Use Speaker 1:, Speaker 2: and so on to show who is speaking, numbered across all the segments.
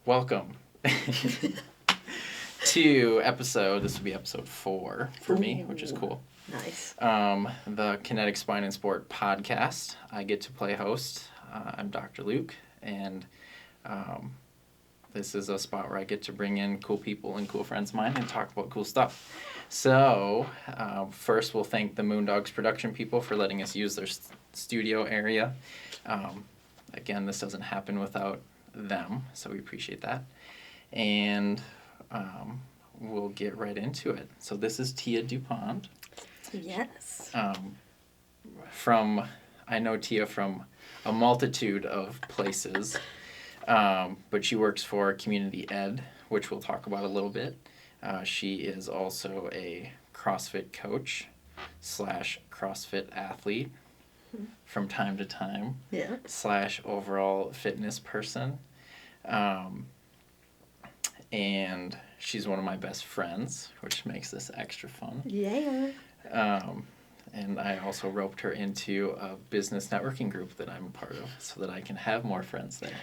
Speaker 1: Welcome to this will be episode 4 for me, which is cool.
Speaker 2: Nice.
Speaker 1: The Kinetic Spine and Sport podcast. I get to play host. I'm Dr. Luke, and this is a spot where I get to bring in cool people and cool friends of mine and talk about cool stuff. So, first we'll thank the Moondogs production people for letting us use their studio area. Again, this doesn't happen without them, so we appreciate that. And we'll get right into it. So this is Tia DuPont.
Speaker 2: Yes.
Speaker 1: I know Tia from a multitude of places, but she works for Community Ed, which we'll talk about a little bit. She is also a CrossFit coach / CrossFit athlete from time to time.
Speaker 2: Yeah.
Speaker 1: / overall fitness person. And she's one of my best friends, which makes this extra fun.
Speaker 2: Yeah.
Speaker 1: And I also roped her into a business networking group that I'm a part of so that I can have more friends there.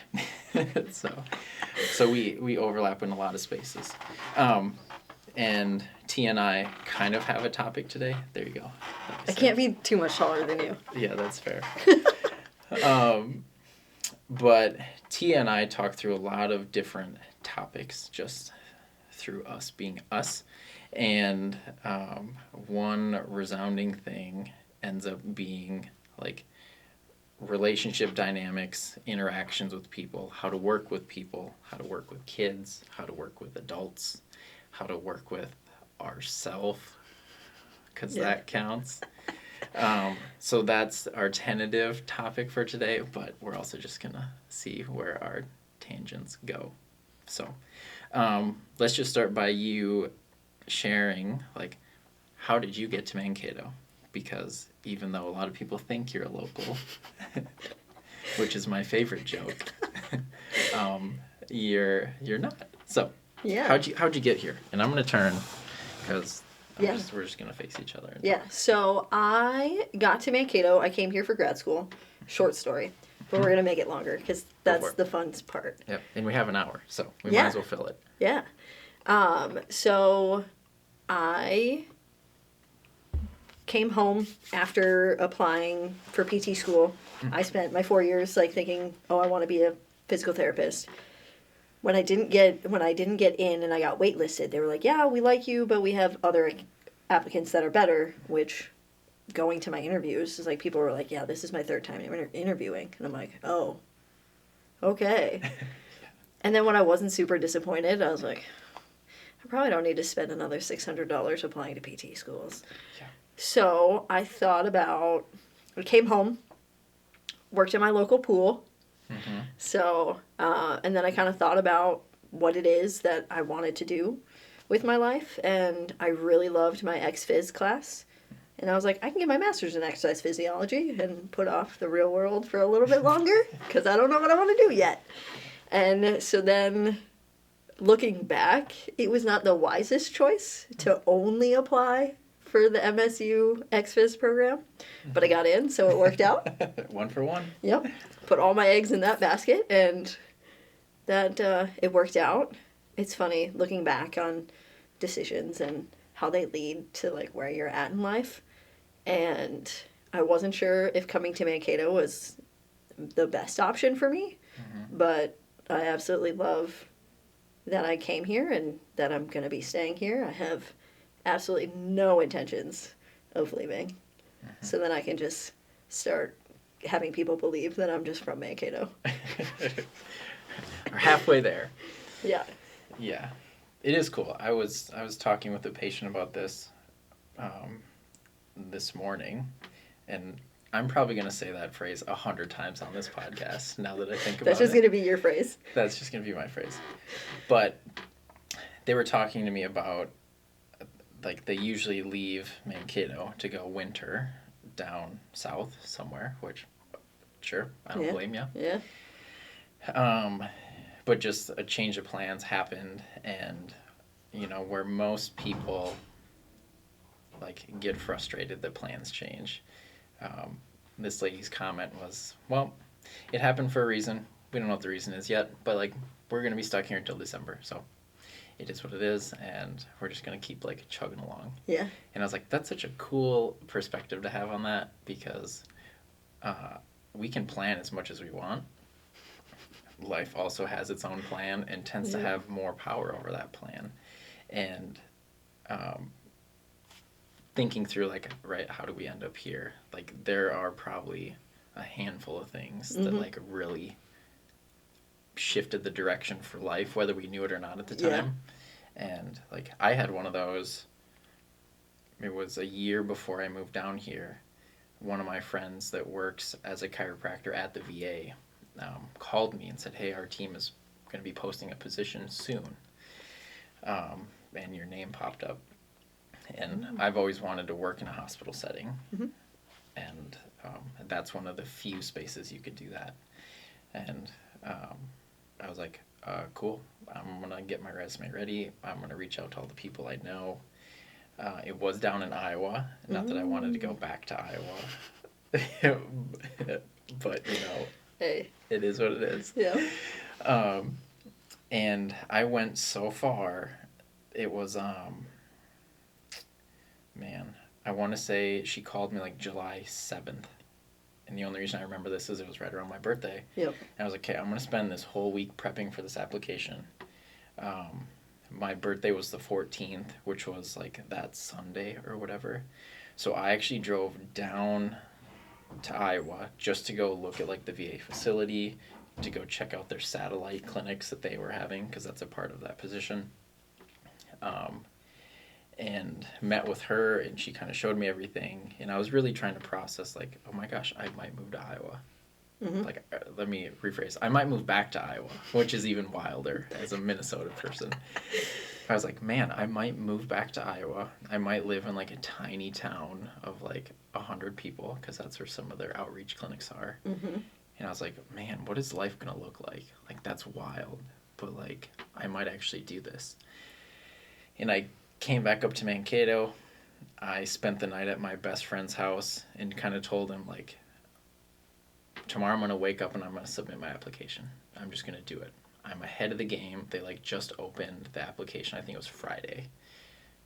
Speaker 1: So we overlap in a lot of spaces. And T and I kind of have a topic today. There you go.
Speaker 2: I can't be too much taller than you.
Speaker 1: Yeah, that's fair. But Tia and I talk through a lot of different topics just through us being us. And one resounding thing ends up being like relationship dynamics, interactions with people, how to work with people, how to work with kids, how to work with adults, how to work with ourself, because that counts. So that's our tentative topic for today, but we're also just going to see where our tangents go. So let's just start by you sharing, like, how did you get to Mankato? Because even though a lot of people think you're a local, which is my favorite joke, you're not. So how'd you get here? And I'm going to turn because we're just going to face each other.
Speaker 2: Yeah, so I got to Mankato. I came here for grad school. Short story. But we're going to make it longer because that's the fun part.
Speaker 1: Yep, and we have an hour, so we might as well fill it.
Speaker 2: Yeah. So I came home after applying for PT school. I spent my 4 years thinking, I want to be a physical therapist. When I didn't get in and I got waitlisted, they were like, yeah, we like you, but we have other applicants that are better, which going to my interviews is like, people were like, yeah, this is my third time interviewing. And I'm like, oh, okay. And then when I wasn't super disappointed, I was like, I probably don't need to spend another $600 applying to PT schools. Yeah. So I came home, worked in my local pool. Mm-hmm. So, and then I kind of thought about what it is that I wanted to do with my life, and I really loved my ex-phys class. And I was like, I can get my master's in exercise physiology and put off the real world for a little bit longer, because I don't know what I want to do yet. And so then, looking back, it was not the wisest choice to only apply for the MSU ex-phys program, but I got in, so it worked out.
Speaker 1: 1 for 1.
Speaker 2: Yep. Put all my eggs in that basket, and that it worked out. It's funny looking back on decisions and how they lead to where you're at in life. And I wasn't sure if coming to Mankato was the best option for me, but I absolutely love that I came here and that I'm going to be staying here. I have absolutely no intentions of leaving. So then I can just start having people believe that I'm just from Mankato.
Speaker 1: We're halfway there.
Speaker 2: Yeah.
Speaker 1: Yeah. It is cool. I was talking with a patient about this this morning, and I'm probably going to say that phrase 100 times on this podcast now that I think about it.
Speaker 2: That's just going to be your phrase.
Speaker 1: That's just going to be my phrase. But they were talking to me about, like, they usually leave Mankato to go winter down south somewhere, which, sure, I don't blame you.
Speaker 2: Yeah.
Speaker 1: But just a change of plans happened, and, you know, where most people, like, get frustrated that plans change. This lady's comment was, well, it happened for a reason. We don't know what the reason is yet, but, like, we're going to be stuck here until December, so it is what it is, and we're just going to keep, like, chugging along.
Speaker 2: Yeah.
Speaker 1: And I was like, that's such a cool perspective to have on that, because we can plan as much as we want. Life also has its own plan and tends to have more power over that plan. And thinking through, like, right, how do we end up here? Like, there are probably a handful of things that, like, really shifted the direction for life, whether we knew it or not at the time. And, like, I had one of those. It was a year before I moved down here. One of my friends that works as a chiropractor at the VA called me and said, hey, our team is going to be posting a position soon. And your name popped up. And I've always wanted to work in a hospital setting. And that's one of the few spaces you could do that. And I was like, cool. I'm going to get my resume ready. I'm going to reach out to all the people I know. It was down in Iowa. Not that I wanted to go back to Iowa. But, you know,
Speaker 2: hey,
Speaker 1: it is what it is.
Speaker 2: Yeah.
Speaker 1: And I went so far. It was, man, I want to say she called me like July 7th. And the only reason I remember this is it was right around my birthday.
Speaker 2: Yep.
Speaker 1: And I was like, okay, I'm going to spend this whole week prepping for this application. My birthday was the 14th, which was like that Sunday or whatever. So I actually drove down to Iowa just to go look at, like, the VA facility, to go check out their satellite clinics that they were having, because that's a part of that position. And met with her, and she kind of showed me everything, and I was really trying to process, like, oh my gosh, I might move to Iowa. Like, let me rephrase, I might move back to Iowa, which is even wilder as a Minnesota person. I was like, man, I might move back to Iowa. I might live in, like, a tiny town of, like, 100 people, because that's where some of their outreach clinics are. And I was like, man, what is life going to look like? Like, that's wild. But, like, I might actually do this. And I came back up to Mankato. I spent the night at my best friend's house and kind of told him, like, tomorrow I'm going to wake up and I'm going to submit my application. I'm just going to do it. I'm ahead of the game. They, like, just opened the application. I think it was Friday.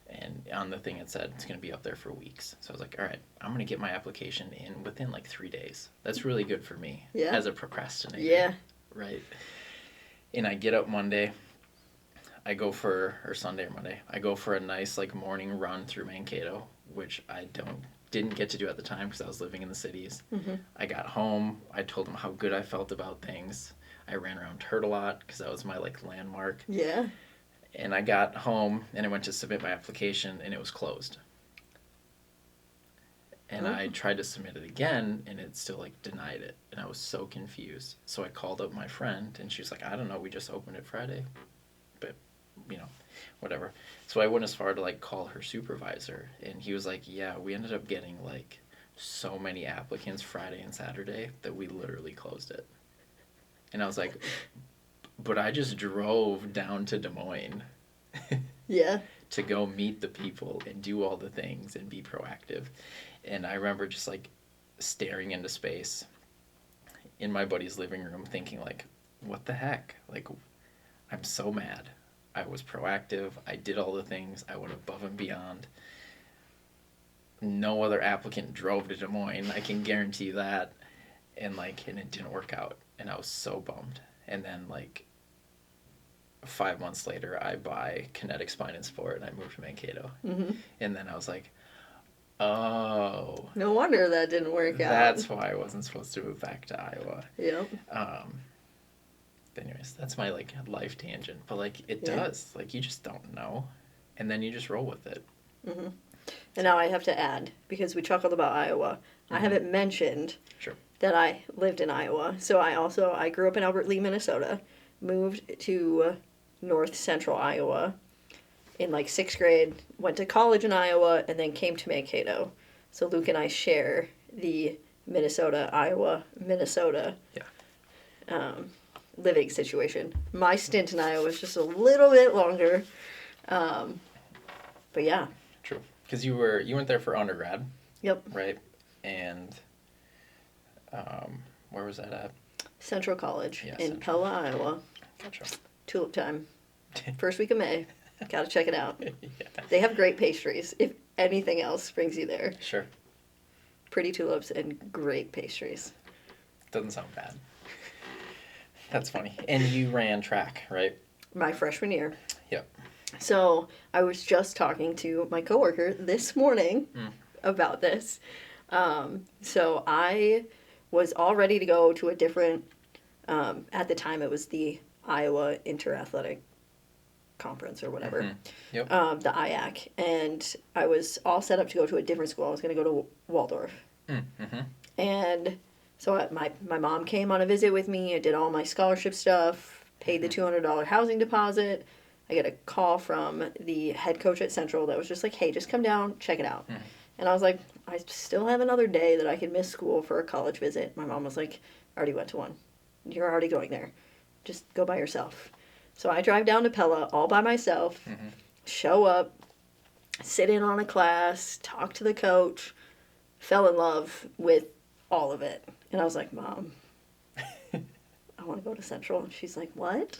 Speaker 1: And on the thing it said it's going to be up there for weeks. So I was like, all right, I'm going to get my application in within, like, 3 days. That's really good for me as a procrastinator.
Speaker 2: Yeah.
Speaker 1: Right. And I get up Monday. I go for, or Sunday or Monday, I go for a nice, like, morning run through Mankato, which I didn't get to do at the time because I was living in the cities. I got home. I told them how good I felt about things. I ran around Turtle Lot because that was my, like, landmark.
Speaker 2: Yeah.
Speaker 1: And I got home and I went to submit my application and it was closed. And I tried to submit it again and it still, like, denied it. And I was so confused. So I called up my friend and she was like, I don't know, we just opened it Friday. But, you know, whatever. So I went as far to, like, call her supervisor. And he was like, yeah, we ended up getting, like, so many applicants Friday and Saturday that we literally closed it. And I was like, but I just drove down to Des Moines.
Speaker 2: Yeah.
Speaker 1: To go meet the people and do all the things and be proactive. And I remember just, like, staring into space in my buddy's living room thinking, like, what the heck? Like, I'm so mad. I was proactive. I did all the things. I went above and beyond. No other applicant drove to Des Moines. I can guarantee that. And, like, and it didn't work out. And I was so bummed. And then, like, 5 months later, I buy Kinetic Spine and Sport, and I move to Mankato. And then I was like, oh.
Speaker 2: No wonder that didn't work out.
Speaker 1: That's why I wasn't supposed to move back to Iowa.
Speaker 2: Yep.
Speaker 1: Anyways, that's my, like, life tangent. But, like, it does. Like, you just don't know. And then you just roll with it.
Speaker 2: And now I have to add, because we chuckled about Iowa, I haven't mentioned
Speaker 1: Sure.
Speaker 2: that I lived in Iowa. So I grew up in Albert Lee, Minnesota, moved to north central Iowa in like 6th grade, went to college in Iowa, and then came to Mankato. So Luke and I share the Minnesota, Iowa, Minnesota living situation. My stint in Iowa was just a little bit longer. But yeah.
Speaker 1: True. Because you went there for undergrad.
Speaker 2: Yep.
Speaker 1: Right? And where was that at?
Speaker 2: Central College in
Speaker 1: Central.
Speaker 2: Pella, Iowa.
Speaker 1: Gotcha.
Speaker 2: Tulip time. First week of May. Gotta check it out.
Speaker 1: Yeah.
Speaker 2: They have great pastries. If anything else brings you there.
Speaker 1: Sure.
Speaker 2: Pretty tulips and great pastries.
Speaker 1: Doesn't sound bad. That's funny. And you ran track, right?
Speaker 2: My freshman year.
Speaker 1: Yep.
Speaker 2: So I was just talking to my coworker this morning about this. So I was all ready to go to a different, at the time it was the Iowa Interathletic Conference or whatever.
Speaker 1: Mm-hmm. Yep.
Speaker 2: The IAC. And I was all set up to go to a different school. I was going to go to Waldorf.
Speaker 1: Mm-hmm.
Speaker 2: And so my mom came on a visit with me. I did all my scholarship stuff, paid the $200 housing deposit. I get a call from the head coach at Central that was just like, hey, just come down, check it out. And I was like, I still have another day that I can miss school for a college visit. My mom was like, I already went to one. You're already going there. Just go by yourself. So I drive down to Pella all by myself, show up, sit in on a class, talk to the coach, fell in love with all of it. And I was like, Mom, I want to go to Central. And she's like, what?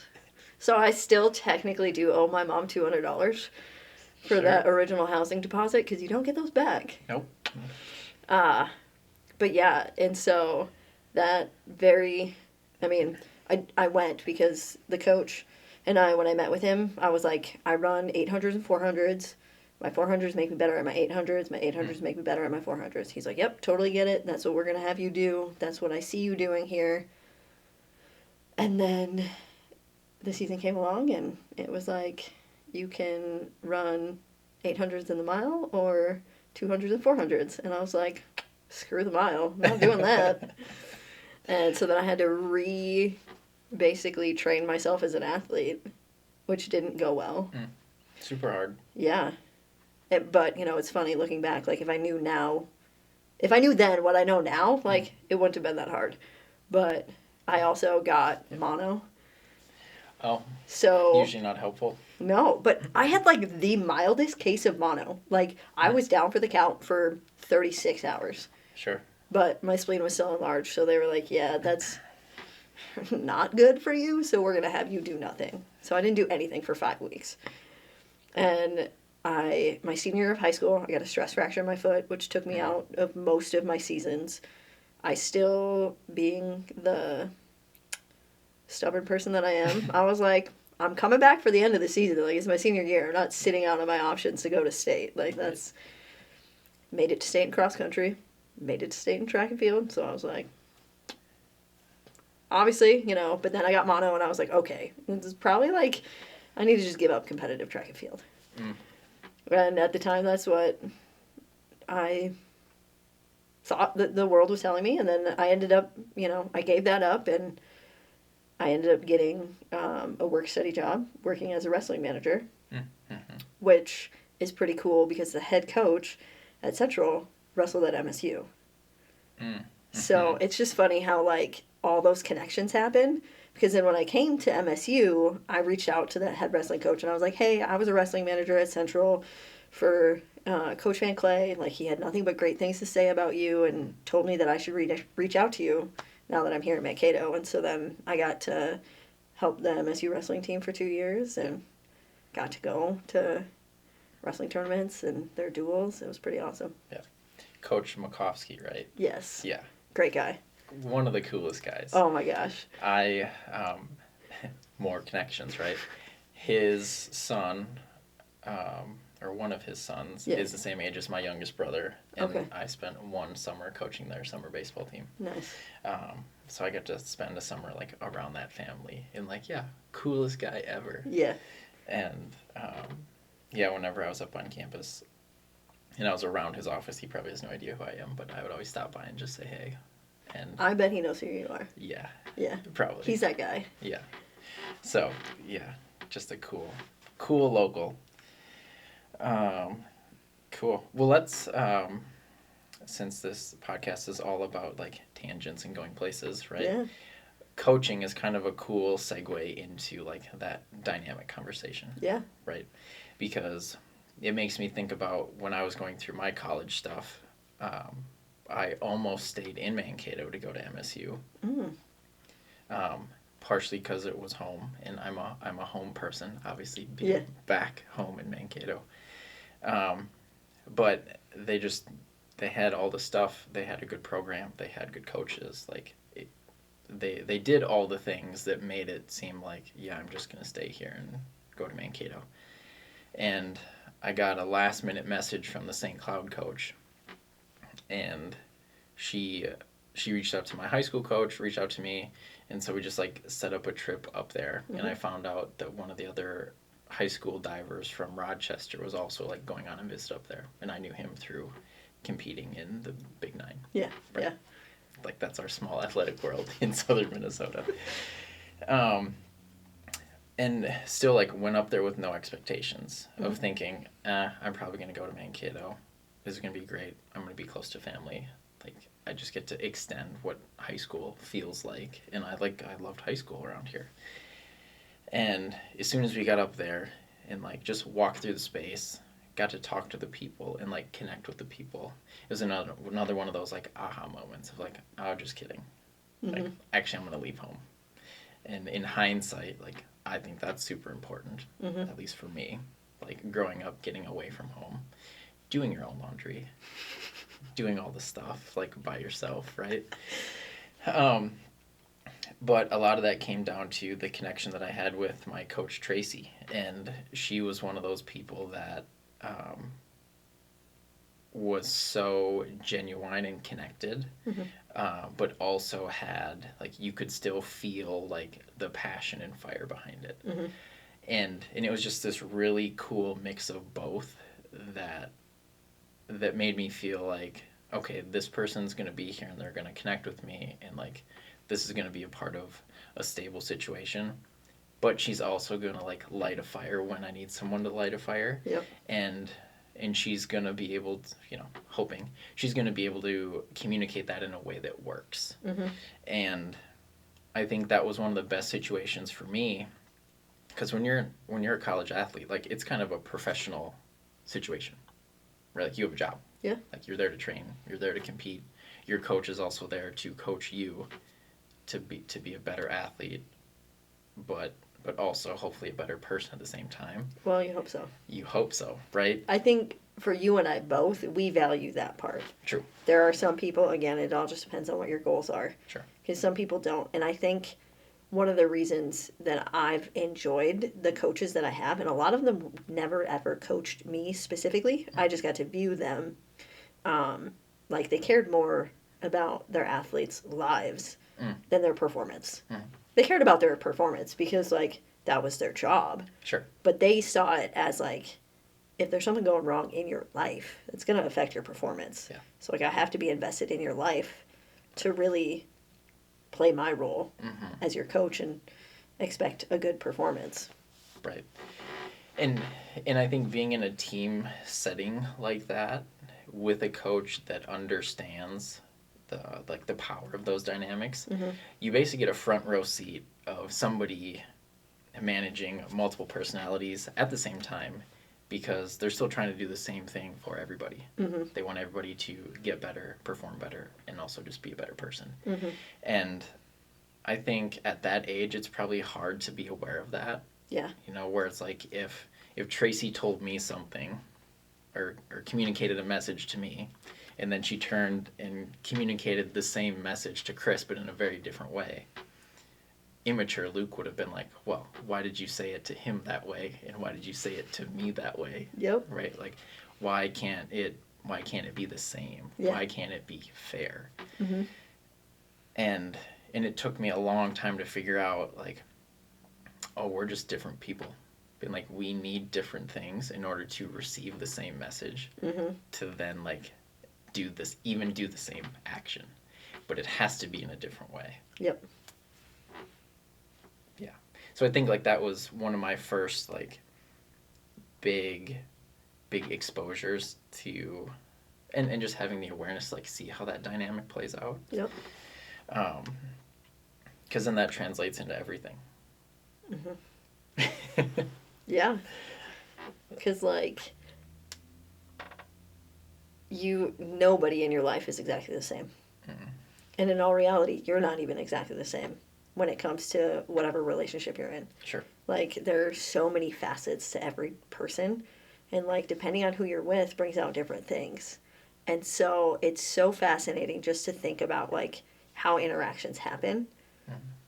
Speaker 2: So I still technically do owe my mom $200 for that original housing deposit because you don't get those back.
Speaker 1: Nope.
Speaker 2: But yeah, and so that I went because the coach and I, when I met with him, I was like, I run 800s and 400s. My 400s make me better at my 800s. My 800s make me better at my 400s. He's like, yep, totally get it. That's what we're going to have you do. That's what I see you doing here. And then the season came along and it was like, you can run 800s in the mile or 200s and 400s. And I was like, screw the mile. I'm not doing that. And so then I had to basically train myself as an athlete, which didn't go well.
Speaker 1: Super hard.
Speaker 2: Yeah. But, it's funny looking back. Like, if I knew then what I know now, like, it wouldn't have been that hard. But I also got mono.
Speaker 1: Oh.
Speaker 2: So.
Speaker 1: Usually not helpful.
Speaker 2: No, but I had, like, the mildest case of mono. Like, I was down for the count for 36 hours.
Speaker 1: Sure.
Speaker 2: But my spleen was still enlarged, so they were like, yeah, that's not good for you, so we're going to have you do nothing. So I didn't do anything for 5 weeks. And my senior year of high school, I got a stress fracture in my foot, which took me out of most of my seasons. I still, being the stubborn person that I am, I was like, I'm coming back for the end of the season. Like, it's my senior year. I'm not sitting out on my options to go to state. Like, that's... Made it to state in cross country. Made it to state in track and field. So I was like... Obviously, but then I got mono and I was like, okay. This is probably like... I need to just give up competitive track and field. And at the time, that's what I thought that the world was telling me. And then I ended up, I gave that up and I ended up getting a work study job working as a wrestling manager, which is pretty cool because the head coach at Central wrestled at MSU. So it's just funny how, like, all those connections happen. Because then when I came to MSU, I reached out to the head wrestling coach and I was like, hey, I was a wrestling manager at Central for Coach Van Clay. Like, he had nothing but great things to say about you and told me that I should reach out to you now that I'm here in Mankato. And so then I got to help the MSU wrestling team for 2 years and got to go to wrestling tournaments and their duels. It was pretty awesome.
Speaker 1: Yeah. Coach Makovsky, right?
Speaker 2: Yes.
Speaker 1: Yeah.
Speaker 2: Great guy.
Speaker 1: One of the coolest guys.
Speaker 2: Oh my gosh.
Speaker 1: More connections, right? His son, or one of his sons, is the same age as my youngest brother. And I spent one summer coaching their summer baseball team.
Speaker 2: Nice.
Speaker 1: So I got to spend a summer, like, around that family. And, like, coolest guy ever.
Speaker 2: Yeah.
Speaker 1: And, whenever I was up on campus, And I was around his office. He probably has no idea who I am, but I would always stop by and just say hey. And
Speaker 2: I bet he knows who you are.
Speaker 1: yeah,
Speaker 2: Yeah.
Speaker 1: probably.
Speaker 2: He's that guy.
Speaker 1: Yeah. So, yeah, just a cool local. Cool. Well, let's, since this podcast is all about like tangents and going places, right?
Speaker 2: Yeah.
Speaker 1: Coaching is kind of a cool segue into like that dynamic conversation.
Speaker 2: Yeah.
Speaker 1: Right? Because it makes me think about when I was going through my college stuff. I almost stayed in Mankato to go to MSU. Partially because it was home, and I'm a home person, obviously being back home in Mankato. But they had all the stuff. They had a good program. They had good coaches. Like they did all the things that made it seem like, yeah, I'm just gonna stay here and go to Mankato. And I got a last minute message from the St. Cloud coach, and she reached out to my high school coach, reached out to me, and so we just like set up a trip up there. And I found out that one of the other high school divers from Rochester was also like going on a visit up there, and I knew him through competing in the Big Nine.
Speaker 2: Yeah.
Speaker 1: Right?
Speaker 2: Yeah.
Speaker 1: Like that's our small athletic world in southern Minnesota. And still like went up there with no expectations of thinking, I'm probably gonna go to Mankato. This is gonna be great. I'm gonna be close to family. Like I just get to extend what high school feels like, and I loved high school around here. And as soon as we got up there and like just walked through the space, got to talk to the people and like connect with the people, it was another one of those like aha moments of like, oh, just kidding. Like actually I'm gonna leave home. And in hindsight, like I think that's super important, at least for me. Like growing up, getting away from home, doing your own laundry, doing all the stuff like by yourself, right? But a lot of that came down to the connection that I had with my coach Tracy, and she was one of those people that was so genuine and connected, but also had like you could still feel like the passion and fire behind it, and it was just this really cool mix of both that made me feel like, okay, this person's gonna be here and they're gonna connect with me, and like this is gonna be a part of a stable situation. But she's also gonna like light a fire when I need someone to light a fire.
Speaker 2: Yep.
Speaker 1: And she's gonna be able to, hoping she's gonna be able to communicate that in a way that works. And I think that was one of the best situations for me, because when you're a college athlete, like it's kind of a professional situation, right? Like you have a job.
Speaker 2: Yeah.
Speaker 1: Like you're there to train, you're there to compete. Your coach is also there to coach you to be a better athlete, but also hopefully a better person at the same time.
Speaker 2: Well, you hope so.
Speaker 1: You hope so, right?
Speaker 2: I think for you and I both, we value that part.
Speaker 1: True.
Speaker 2: There are some people, again, it all just depends on what your goals are.
Speaker 1: Sure.
Speaker 2: Because some people don't. And I think one of the reasons that I've enjoyed the coaches that I have, and a lot of them never ever coached me specifically, I just got to view them like they cared more about their athletes' lives than their performance. They cared about their performance because, like, that was their job.
Speaker 1: Sure.
Speaker 2: But they saw it as, like, if there's something going wrong in your life, it's going to affect your performance.
Speaker 1: Yeah.
Speaker 2: So, like, I have to be invested in your life to really play my role as your coach and expect a good performance.
Speaker 1: Right. And I think being in a team setting like that with a coach that understands the power of those dynamics, you basically get a front row seat of somebody managing multiple personalities at the same time, because they're still trying to do the same thing for everybody. They want everybody to get better, perform better, and also just be a better person. And I think at that age, it's probably hard to be aware of that.
Speaker 2: Yeah.
Speaker 1: Where it's like if Tracy told me something or communicated a message to me, and then she turned and communicated the same message to Chris, but in a very different way, immature Luke would have been like, well, why did you say it to him that way, and why did you say it to me that way?
Speaker 2: Yep.
Speaker 1: Right? Like, why can't it be the same?
Speaker 2: Yeah.
Speaker 1: Why can't it be fair? And it took me a long time to figure out, like, oh, we're just different people. being like, we need different things in order to receive the same message, to then like do the same action, but it has to be in a different way.
Speaker 2: Yep.
Speaker 1: Yeah. So I think like that was one of my first like big exposures to, and just having the awareness, like see how that dynamic plays out.
Speaker 2: Yep.
Speaker 1: Because then that translates into everything.
Speaker 2: Yeah. Because like nobody in your life is exactly the same. And in all reality, you're not even exactly the same when it comes to whatever relationship you're in.
Speaker 1: Sure.
Speaker 2: Like, there are so many facets to every person. And, like, depending on who you're with brings out different things. And so it's so fascinating just to think about, like, how interactions happen.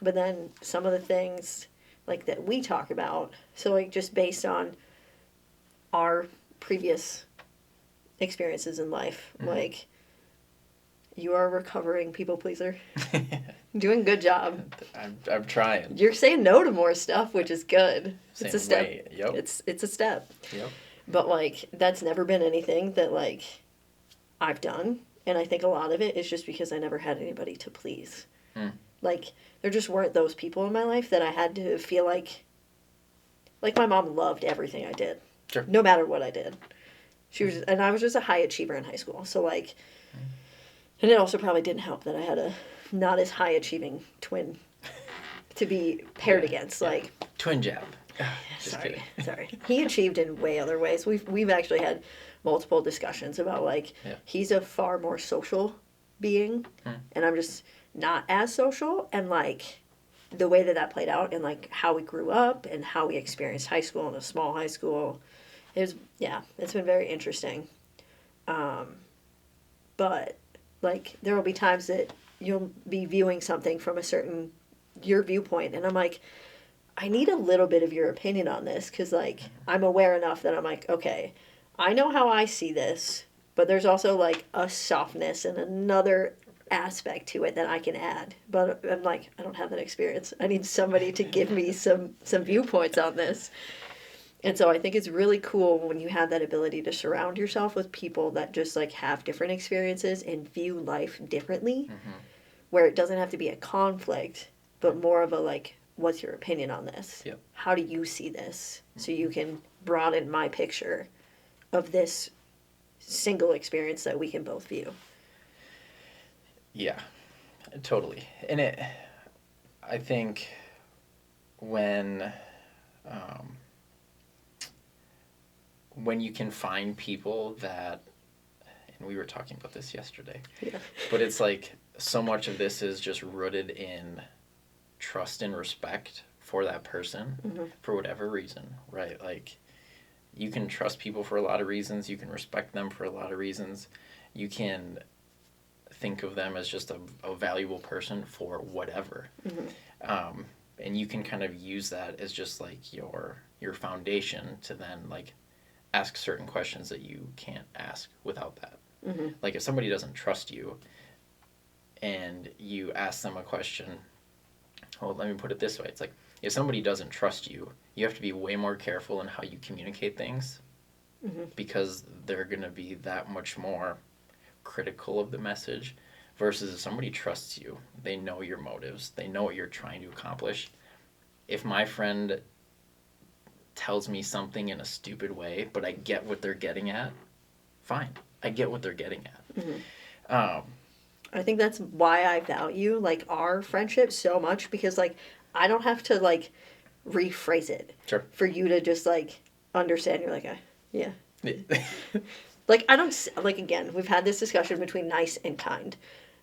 Speaker 2: But then some of the things, like, that we talk about, so, like, just based on our previous experiences in life, like, you are a recovering people pleaser. Doing a good job.
Speaker 1: I'm trying.
Speaker 2: You're saying no to more stuff, which is good.
Speaker 1: Same
Speaker 2: it's a step.
Speaker 1: way. Yep.
Speaker 2: It's a step.
Speaker 1: Yep.
Speaker 2: But like that's never been anything that like I've done, and I think a lot of it is just because I never had anybody to please. Like there just weren't those people in my life that I had to feel like my mom loved everything I did.
Speaker 1: Sure.
Speaker 2: No matter what I did. She was, and I was just a high achiever in high school. So like, and it also probably didn't help that I had a not as high achieving twin to be paired against. Like
Speaker 1: twin jab. Just
Speaker 2: sorry.
Speaker 1: kidding.
Speaker 2: He achieved in way other ways. We've actually had multiple discussions about like he's a far more social being, and I'm just not as social. And like the way that played out, and like how we grew up and how we experienced high school in a small high school, it's been very interesting. But like there will be times that you'll be viewing something from your viewpoint, and I'm like, I need a little bit of your opinion on this, because like I'm aware enough that I'm like, okay, I know how I see this, but there's also like a softness and another aspect to it that I can add. But I'm like, I don't have that experience. I need somebody to give me some viewpoints on this. And so I think it's really cool when you have that ability to surround yourself with people that just like have different experiences and view life differently, where it doesn't have to be a conflict, but more of a like, what's your opinion on this?
Speaker 1: Yep.
Speaker 2: How do you see this? So you can broaden my picture of this single experience that we can both view.
Speaker 1: Yeah, totally. And I think when you can find people that, and we were talking about this yesterday, but it's like so much of this is just rooted in trust and respect for that person for whatever reason, right? Like you can trust people for a lot of reasons. You can respect them for a lot of reasons. You can think of them as just a valuable person for whatever. And you can kind of use that as just like your foundation to then like ask certain questions that you can't ask without that. Like if somebody doesn't trust you and you ask them a question, well, let me put it this way. It's like if somebody doesn't trust you, you have to be way more careful in how you communicate things, because they're going to be that much more critical of the message, versus if somebody trusts you, they know your motives, they know what you're trying to accomplish. If my friend tells me something in a stupid way, but I get what they're getting at, fine. I get what they're getting at.
Speaker 2: I think that's why I value like our friendship so much, because like I don't have to like rephrase it for you to just like understand. You're like, yeah. Like I don't like, again, we've had this discussion between nice and kind,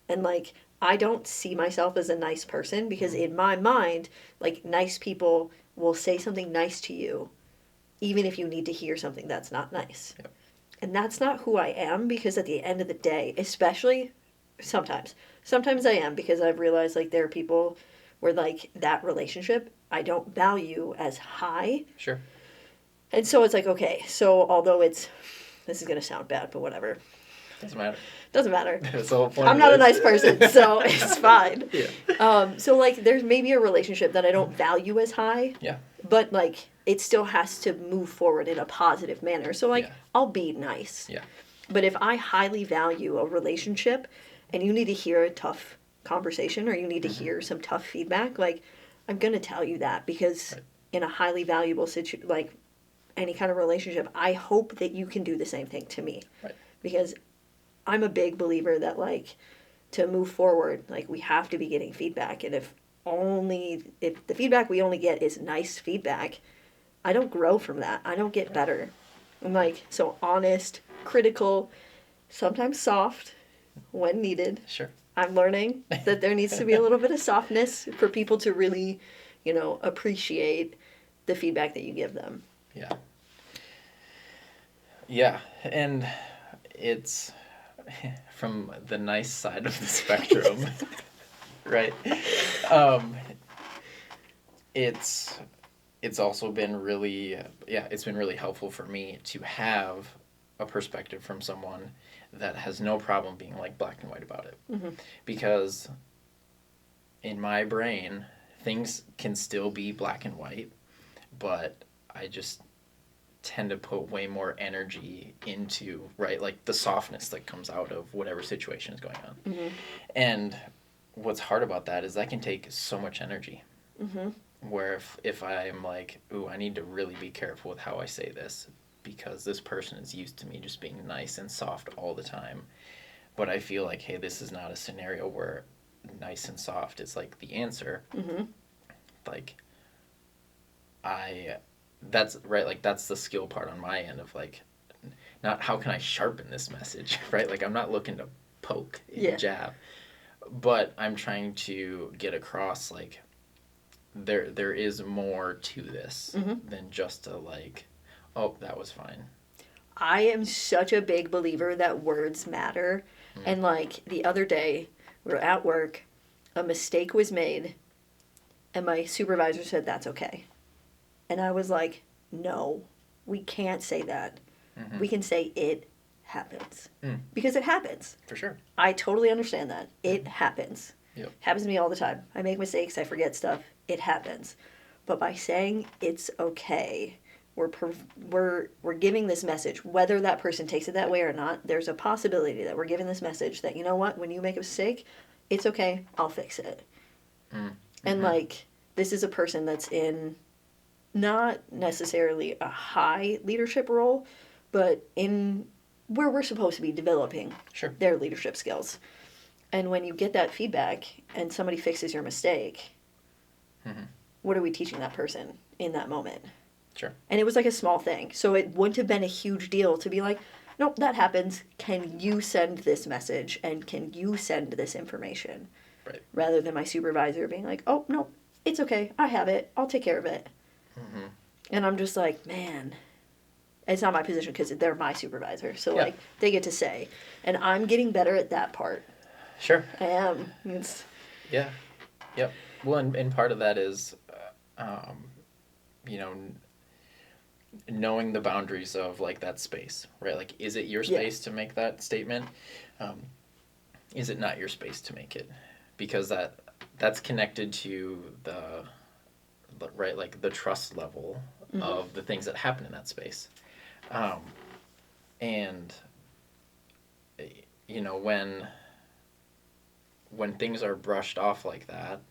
Speaker 2: and like I don't see myself as a nice person, because in my mind, like nice people will say something nice to you even if you need to hear something that's not nice. And that's not who I am, because at the end of the day, especially sometimes I am, because I've realized like there are people where like that relationship I don't value as high.
Speaker 1: Sure.
Speaker 2: And so it's like, okay, so although this is going to sound bad, but whatever. Doesn't matter.
Speaker 1: That's the whole point.
Speaker 2: I'm not a nice person, so it's fine.
Speaker 1: Yeah.
Speaker 2: So like there's maybe a relationship that I don't value as high.
Speaker 1: Yeah.
Speaker 2: but like it still has to move forward in a positive manner. So like
Speaker 1: Yeah.
Speaker 2: I'll be nice.
Speaker 1: Yeah.
Speaker 2: But if I highly value a relationship and you need to hear a tough conversation or you need to hear some tough feedback, like I'm going to tell you that because
Speaker 1: Right.
Speaker 2: in a highly valuable like any kind of relationship, I hope that you can do the same thing to me.
Speaker 1: Right.
Speaker 2: Because I'm a big believer that like to move forward, like we have to be getting feedback and if the feedback we only get is nice feedback, I don't grow from that. I don't get better. I'm like so honest, critical, sometimes soft when needed.
Speaker 1: Sure.
Speaker 2: I'm learning that there needs to be a little bit of softness for people to really, appreciate the feedback that you give them.
Speaker 1: Yeah. Yeah. And it's from the nice side of the spectrum, right? Um, it's also been really, it's been really helpful for me to have a perspective from someone that has no problem being like black and white about it.
Speaker 2: Mm-hmm.
Speaker 1: Because in my brain, things can still be black and white, but I just tend to put way more energy into, right, like the softness that comes out of whatever situation is going on.
Speaker 2: Mm-hmm.
Speaker 1: And what's hard about that is that can take so much energy.
Speaker 2: Mm-hmm.
Speaker 1: Where if I'm like, ooh, I need to really be careful with how I say this because this person is used to me just being nice and soft all the time. But I feel like, hey, this is not a scenario where nice and soft is like the answer.
Speaker 2: Mm-hmm.
Speaker 1: Like, that's right, like that's the skill part on my end of like, not how can I sharpen this message, right? Like, I'm not looking to poke and jab, but I'm trying to get across like, there is more to this than just a like, oh, that was fine.
Speaker 2: I am such a big believer that words matter. And like the other day, we were at work, a mistake was made, and my supervisor said, that's okay. And I was like, no, we can't say that. We can say it happens. Because it happens.
Speaker 1: For sure.
Speaker 2: I totally understand that. It happens.
Speaker 1: Yep.
Speaker 2: Happens to me all the time. I make mistakes, I forget stuff. It happens. But by saying it's okay, we're giving this message, whether that person takes it that way or not. There's a possibility that we're giving this message that, you know what, when you make a mistake, it's okay, I'll fix it. And like, this is a person that's in not necessarily a high leadership role, but in where we're supposed to be developing their leadership skills. And when you get that feedback and somebody fixes your mistake, what are we teaching that person in that moment?
Speaker 1: Sure.
Speaker 2: And it was like a small thing. So it wouldn't have been a huge deal to be like, nope, that happens. Can you send this message? And can you send this information?
Speaker 1: Right.
Speaker 2: Rather than my supervisor being like, oh, no, it's okay. I have it. I'll take care of it. And I'm just like, man, it's not my position because they're my supervisor. So like they get to say. And I'm getting better at that part.
Speaker 1: Sure.
Speaker 2: I am. It's...
Speaker 1: Yeah. Yep. Well, and part of that is, knowing the boundaries of like that space, right? Like, is it your space to make that statement? Is it not your space to make it? Because that's connected to the right, like the trust level of the things that happen in that space. And when things are brushed off like that,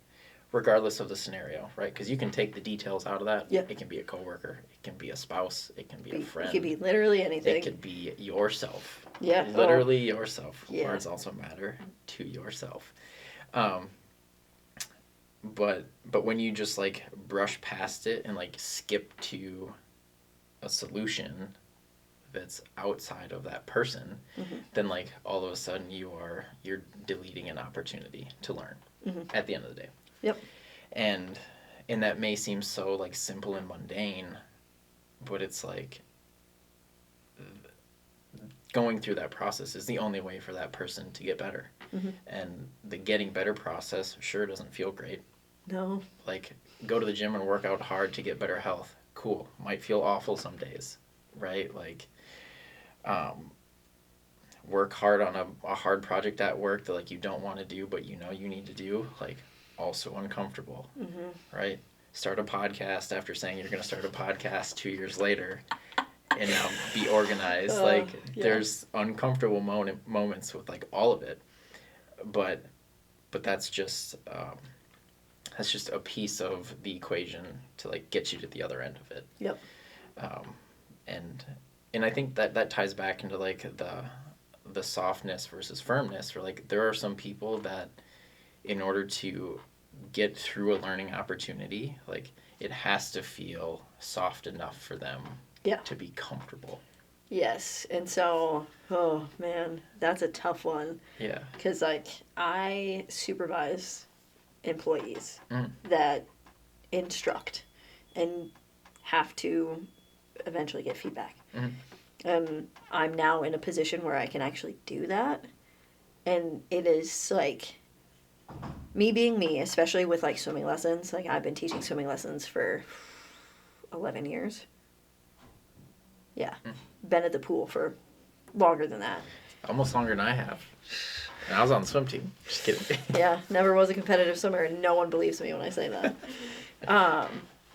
Speaker 1: regardless of the scenario, right? Because you can take the details out of that.
Speaker 2: Yeah.
Speaker 1: It can be a coworker. It can be a spouse. It can be a friend.
Speaker 2: It could be literally anything.
Speaker 1: It could be yourself.
Speaker 2: Yeah.
Speaker 1: Literally yourself.
Speaker 2: Yeah.
Speaker 1: Words also matter to yourself. But when you just like brush past it and like skip to a solution that's outside of that person, then like all of a sudden you're deleting an opportunity to learn at the end of the day.
Speaker 2: Yep.
Speaker 1: And that may seem so like simple and mundane, but it's like going through that process is the only way for that person to get better. And the getting better process sure doesn't feel great.
Speaker 2: No.
Speaker 1: Like, go to the gym and work out hard to get better health. Cool. Might feel awful some days, right? Like, work hard on a hard project at work that like you don't want to do but you know you need to do, like also uncomfortable, right? start a podcast after saying you're going to start a podcast 2 years later and now be organized. There's uncomfortable moments with like all of it, but that's just a piece of the equation to like get you to the other end of it.
Speaker 2: Yep.
Speaker 1: And I think that ties back into like the softness versus firmness, where like there are some people that in order to get through a learning opportunity, like it has to feel soft enough for them to be comfortable.
Speaker 2: Yes. And so, oh man, that's a tough one.
Speaker 1: Yeah.
Speaker 2: Because like I supervise employees that instruct and have to eventually get feedback. I'm now in a position where I can actually do that. And it is like me being me, especially with like swimming lessons. Like I've been teaching swimming lessons for 11 years. Yeah. Been at the pool for longer than that.
Speaker 1: Almost longer than I have. And I was on the swim team. Just kidding.
Speaker 2: Yeah, never was a competitive swimmer, and no one believes me when I say that.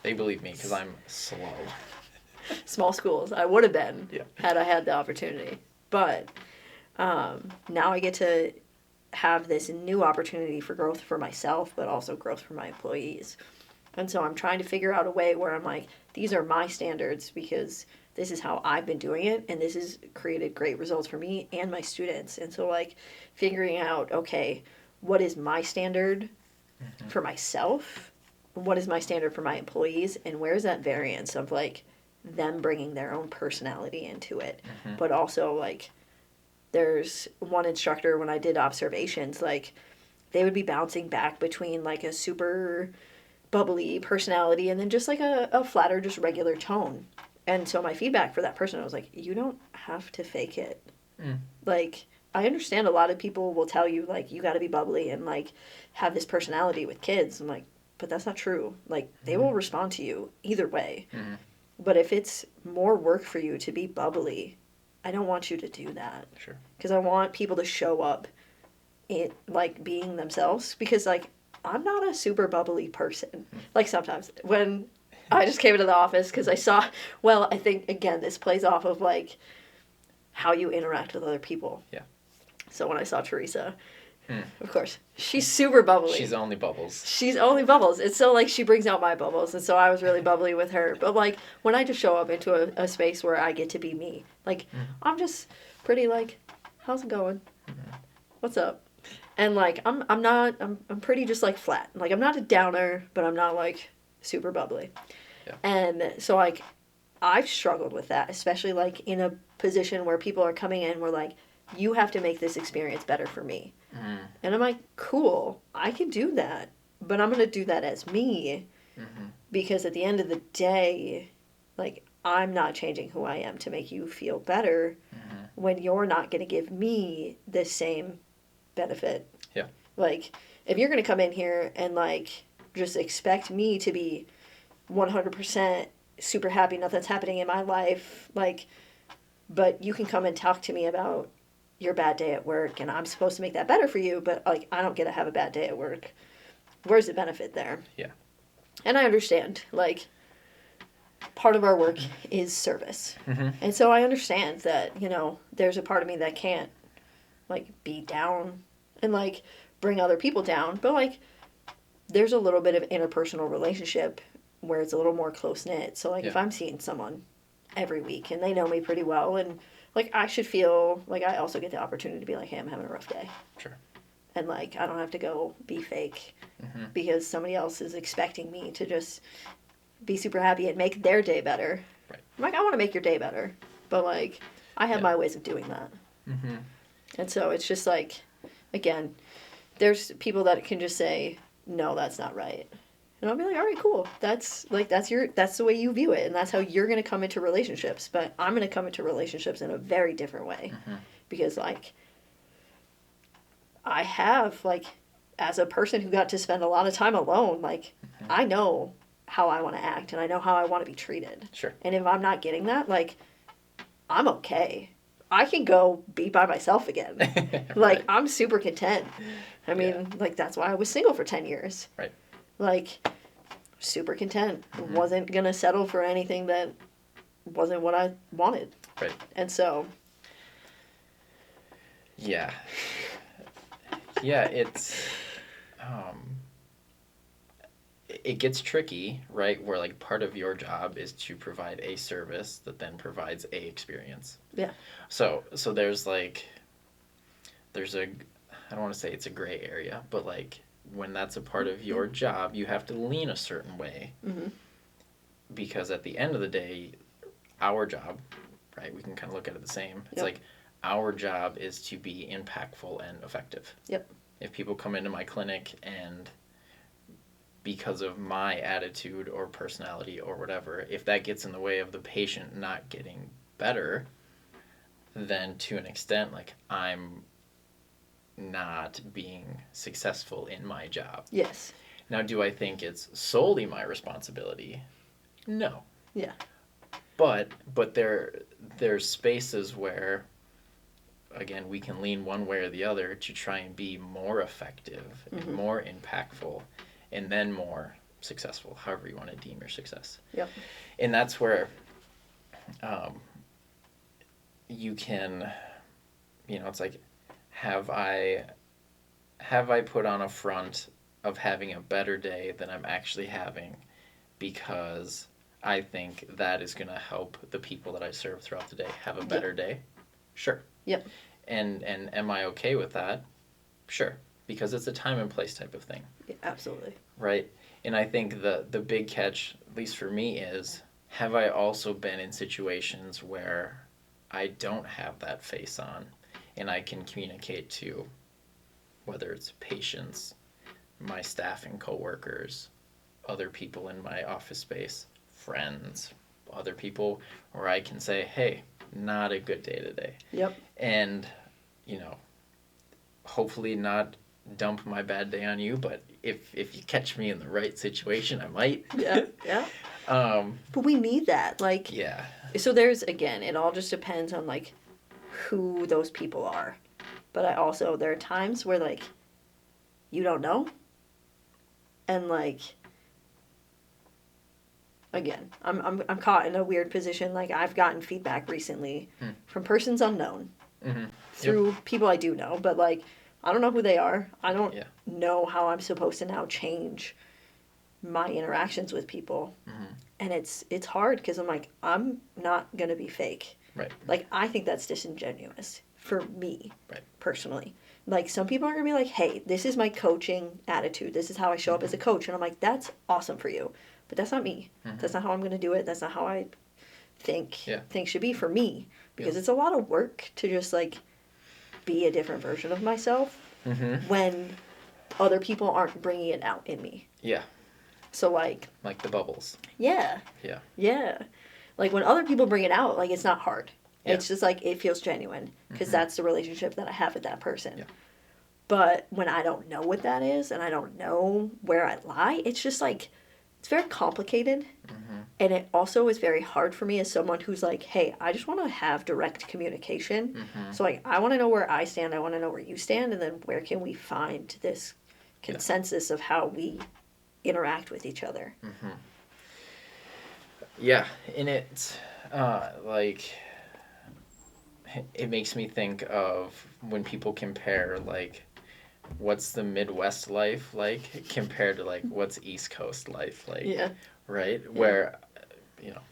Speaker 1: They believe me because I'm slow.
Speaker 2: Small schools. I would have been had I had the opportunity. But now I get to have this new opportunity for growth for myself, but also growth for my employees. And so I'm trying to figure out a way where I'm like, these are my standards because this is how I've been doing it, and this has created great results for me and my students. And so like figuring out, okay, what is my standard for myself? What is my standard for my employees? And where's that variance of like them bringing their own personality into it? But also like there's one instructor when I did observations, like they would be bouncing back between like a super bubbly personality and then just like a flatter, just regular tone. And so my feedback for that person, I was like, you don't have to fake it. Like, I understand a lot of people will tell you, like, you got to be bubbly and, like, have this personality with kids. I'm like, but that's not true. Like, they will respond to you either way. But if it's more work for you to be bubbly, I don't want you to do that.
Speaker 1: Sure.
Speaker 2: Because I want people to show up in, like, being themselves. Because, like, I'm not a super bubbly person. Like, sometimes when I just came into the office because I saw, well, I think, again, this plays off of, like, how you interact with other people.
Speaker 1: Yeah.
Speaker 2: So when I saw Teresa, of course, she's super bubbly.
Speaker 1: She's only bubbles.
Speaker 2: She's only bubbles. It's so, like, she brings out my bubbles, and so I was really bubbly with her. But, like, when I just show up into a space where I get to be me, like, I'm just pretty, like, how's it going? What's up? And, like, I'm pretty just, like, flat. Like, I'm not a downer, but I'm not, like, super bubbly.
Speaker 1: Yeah.
Speaker 2: And so like I've struggled with that, especially like in a position where people are coming in, we're like, you have to make this experience better for me. And I'm like, cool, I can do that, but I'm going to do that as me because at the end of the day, like I'm not changing who I am to make you feel better when you're not going to give me the same benefit.
Speaker 1: Yeah.
Speaker 2: Like if you're going to come in here and like just expect me to be 100% super happy nothing's happening in my life, like, but you can come and talk to me about your bad day at work and I'm supposed to make that better for you, but like I don't get to have a bad day at work. Where's the benefit there?
Speaker 1: Yeah.
Speaker 2: And I understand, like, part of our work is service. And so I understand that, you know, there's a part of me that can't like be down and like bring other people down, but like there's a little bit of interpersonal relationship where it's a little more close-knit. So, like, if I'm seeing someone every week and they know me pretty well and, like, I should feel like I also get the opportunity to be like, hey, I'm having a rough day.
Speaker 1: Sure.
Speaker 2: And, like, I don't have to go be fake because somebody else is expecting me to just be super happy and make their day better.
Speaker 1: Right.
Speaker 2: I'm like, I want to make your day better. But, like, I have my ways of doing that. And so it's just, like, again, there's people that can just say, no, that's not right. And I'll be like, all right, cool. That's the way you view it. And that's how you're going to come into relationships. But I'm going to come into relationships in a very different way. Because, like, I have, like, as a person who got to spend a lot of time alone, like, I know how I want to act and I know how I want to be treated.
Speaker 1: Sure.
Speaker 2: And if I'm not getting that, like, I'm okay. I can go be by myself again. Like, I'm super content. I mean, like, that's why I was single for 10 years.
Speaker 1: Right.
Speaker 2: Like, super content. Wasn't gonna settle for anything that wasn't what I wanted.
Speaker 1: Right.
Speaker 2: And so,
Speaker 1: yeah. Yeah, it gets tricky, right? Where like part of your job is to provide a service that then provides a experience.
Speaker 2: yeah.
Speaker 1: So there's like, I don't want to say it's a gray area, but like when that's a part of your job, you have to lean a certain way.
Speaker 2: Mm-hmm.
Speaker 1: Because at the end of the day, our job, right? We can kind of look at it the same. It's
Speaker 2: Yep.
Speaker 1: like our job is to be impactful and effective.
Speaker 2: Yep.
Speaker 1: If people come into my clinic and because of my attitude or personality or whatever, if that gets in the way of the patient not getting better, then to an extent, like I'm not being successful in my job.
Speaker 2: Yes.
Speaker 1: Now, do I think it's solely my responsibility? No.
Speaker 2: Yeah.
Speaker 1: But there's spaces where, again, we can lean one way or the other to try and be more effective and more impactful and then more successful, however you want to deem your success.
Speaker 2: Yep.
Speaker 1: And that's where you can, it's like, have I put on a front of having a better day than I'm actually having because I think that is going to help the people that I serve throughout the day have a better day? Sure.
Speaker 2: Yep.
Speaker 1: And am I okay with that? Sure. Because it's a time and place type of thing.
Speaker 2: Yeah, absolutely.
Speaker 1: Right? And I think the big catch, at least for me, is have I also been in situations where I don't have that face on and I can communicate to whether it's patients, my staff and coworkers, other people in my office space, friends, other people, where I can say, hey, not a good day today.
Speaker 2: Yep.
Speaker 1: And, hopefully not dump my bad day on you, but if you catch me in the right situation, I might.
Speaker 2: Yeah. Yeah. But we need that. Like,
Speaker 1: Yeah.
Speaker 2: so there's, again, it all just depends on, like, who those people are. But there are times where, like, you don't know. And, like, again, I'm caught in a weird position. Like, I've gotten feedback recently from persons unknown through people I do know. But, like, I don't know who they are. I don't know how I'm supposed to now change my interactions with people. And it's hard because I'm like, I'm not going to be fake.
Speaker 1: Right.
Speaker 2: Like, I think that's disingenuous for me,
Speaker 1: Right.
Speaker 2: personally. Like, some people are going to be like, hey, this is my coaching attitude. This is how I show up as a coach. And I'm like, that's awesome for you. But that's not me. That's not how I'm going to do it. That's not how I think things should be for me. Because it's a lot of work to just, like, be a different version of myself when other people aren't bringing it out in me.
Speaker 1: Yeah.
Speaker 2: So, like
Speaker 1: the bubbles.
Speaker 2: Yeah.
Speaker 1: Yeah.
Speaker 2: Yeah. Like, when other people bring it out, like, it's not hard.
Speaker 1: Yeah.
Speaker 2: It's just, like, it feels genuine. Because that's the relationship that I have with that person.
Speaker 1: Yeah.
Speaker 2: But when I don't know what that is, and I don't know where I lie, it's just, like, it's very complicated. And it also is very hard for me as someone who's like, hey, I just want to have direct communication. So, like, I want to know where I stand. I want to know where you stand. And then where can we find this consensus of how we interact with each other?
Speaker 1: Yeah. And it's, like, it makes me think of when people compare, like, what's the Midwest life like compared to, like, what's East Coast life like?
Speaker 2: Yeah.
Speaker 1: Right? Yeah. Where,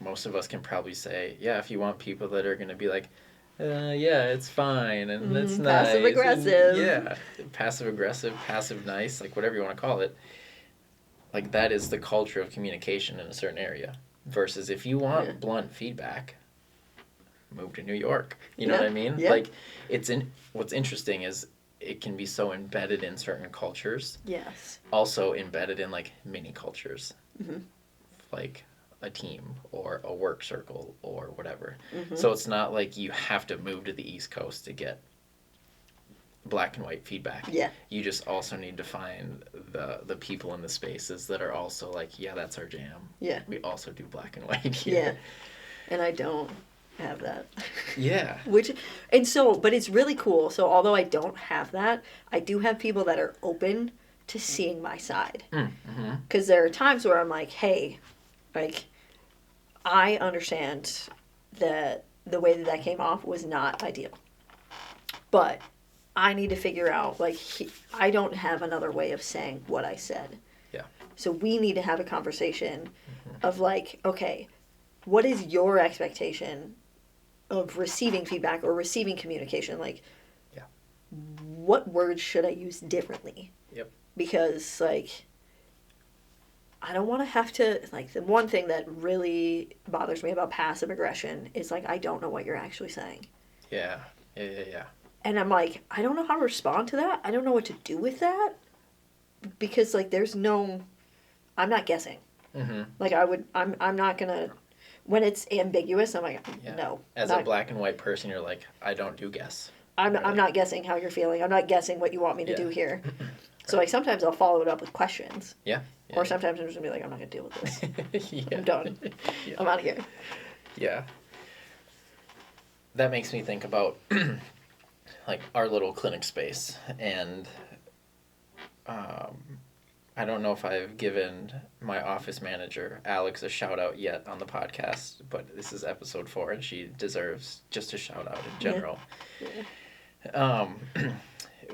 Speaker 1: most of us can probably say, yeah, if you want people that are going to be like, yeah, it's fine, and that's nice.
Speaker 2: Passive-aggressive.
Speaker 1: Yeah. Passive-aggressive, passive nice, like, whatever you want to call it. Like, that is the culture of communication in a certain area. Versus if you want blunt feedback, move to New York. You know what I mean?
Speaker 2: Yeah.
Speaker 1: Like, what's interesting is it can be so embedded in certain cultures.
Speaker 2: Yes.
Speaker 1: Also embedded in, like, mini cultures. Like a team or a work circle or whatever. So it's not like you have to move to the East Coast to get black and white feedback.
Speaker 2: Yeah.
Speaker 1: You just also need to find the people in the spaces that are also like, yeah, that's our jam.
Speaker 2: Yeah.
Speaker 1: We also do black and white here.
Speaker 2: Yeah. And I don't have that.
Speaker 1: Yeah.
Speaker 2: But it's really cool. So although I don't have that, I do have people that are open to seeing my side.
Speaker 1: Mm-hmm.
Speaker 2: Because there are times where I'm like, hey, like, I understand that the way that came off was not ideal. But I need to figure out, like, I don't have another way of saying what I said.
Speaker 1: Yeah.
Speaker 2: So we need to have a conversation of, like, okay, what is your expectation of receiving feedback or receiving communication? Like,
Speaker 1: yeah,
Speaker 2: what words should I use differently?
Speaker 1: Yep.
Speaker 2: Because, like, I don't want to have to, like, the one thing that really bothers me about passive aggression is, like, I don't know what you're actually saying.
Speaker 1: Yeah. Yeah.
Speaker 2: And I'm like, I don't know how to respond to that. I don't know what to do with that. Because, like, I'm not guessing.
Speaker 1: Mm-hmm.
Speaker 2: Like, I'm not going to, when it's ambiguous, I'm like, no.
Speaker 1: As a black and white person, you're like, I don't do guess.
Speaker 2: I'm not guessing how you're feeling. I'm not guessing what you want me to do here. So, like, sometimes I'll follow it up with questions.
Speaker 1: Yeah.
Speaker 2: Or sometimes I'm just going to be like, I'm not going to deal with this.
Speaker 1: Yeah.
Speaker 2: I'm done.
Speaker 1: Yeah.
Speaker 2: I'm out of here.
Speaker 1: Yeah. That makes me think about, like, our little clinic space. And I don't know if I've given my office manager, Alex, a shout out yet on the podcast, but this is episode 4, and she deserves just a shout out in general. Yeah.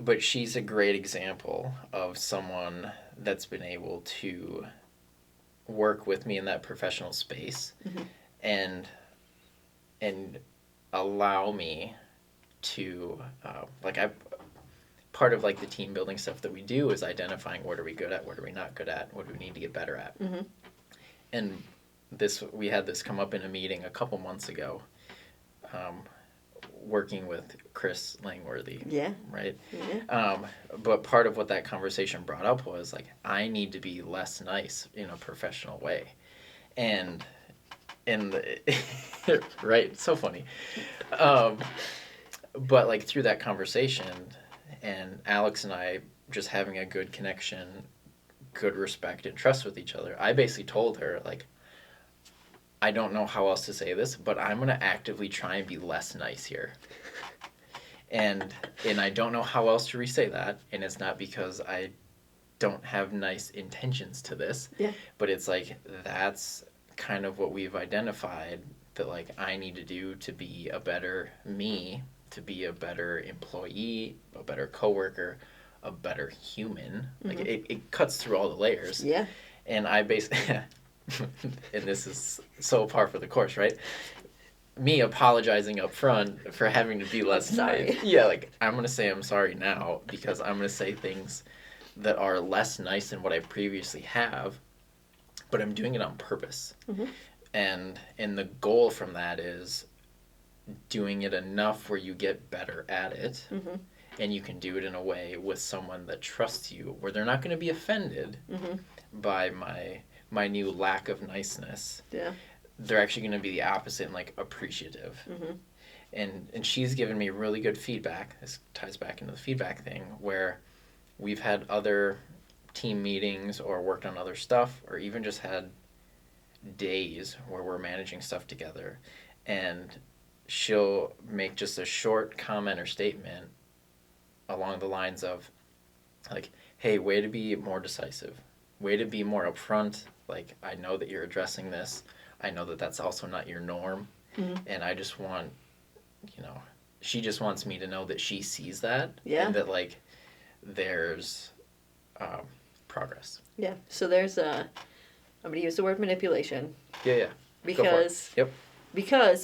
Speaker 1: But she's a great example of someone that's been able to work with me in that professional space, and allow me to part of, like, the team building stuff that we do is identifying what are we good at, what are we not good at, what do we need to get better at. And we had this come up in a meeting a couple months ago, working with Chris Langworthy. Yeah. Right? Yeah. But part of what that conversation brought up was, like, I need to be less nice in a professional way. And right? So funny. But, like, through that conversation and Alex and I just having a good connection, good respect and trust with each other, I basically told her, like, I don't know how else to say this, but I'm going to actively try and be less nice here. And I don't know how else to re-say that, and it's not because I don't have nice intentions to this, but it's like, that's kind of what we've identified that, like, I need to do to be a better me, to be a better employee, a better coworker, a better human. Like, it cuts through all the layers. Yeah. And I basically, and this is so par for the course, right? Me apologizing up front for having to be less nice. Yeah, like, I'm going to say I'm sorry now because I'm going to say things that are less nice than what I previously have, but I'm doing it on purpose. And the goal from that is doing it enough where you get better at it, and you can do it in a way with someone that trusts you, where they're not going to be offended by my new lack of niceness. Yeah. They're actually going to be the opposite and, like, appreciative. And she's given me really good feedback. This ties back into the feedback thing, where we've had other team meetings or worked on other stuff, or even just had days where we're managing stuff together, and she'll make just a short comment or statement along the lines of, like, hey, way to be more decisive, way to be more upfront, like, I know that you're addressing this, I know that that's also not your norm, and I just want, she just wants me to know that she sees that, and that, like, there's progress. Yeah, so there's I'm going to use the word manipulation. Yeah. Because,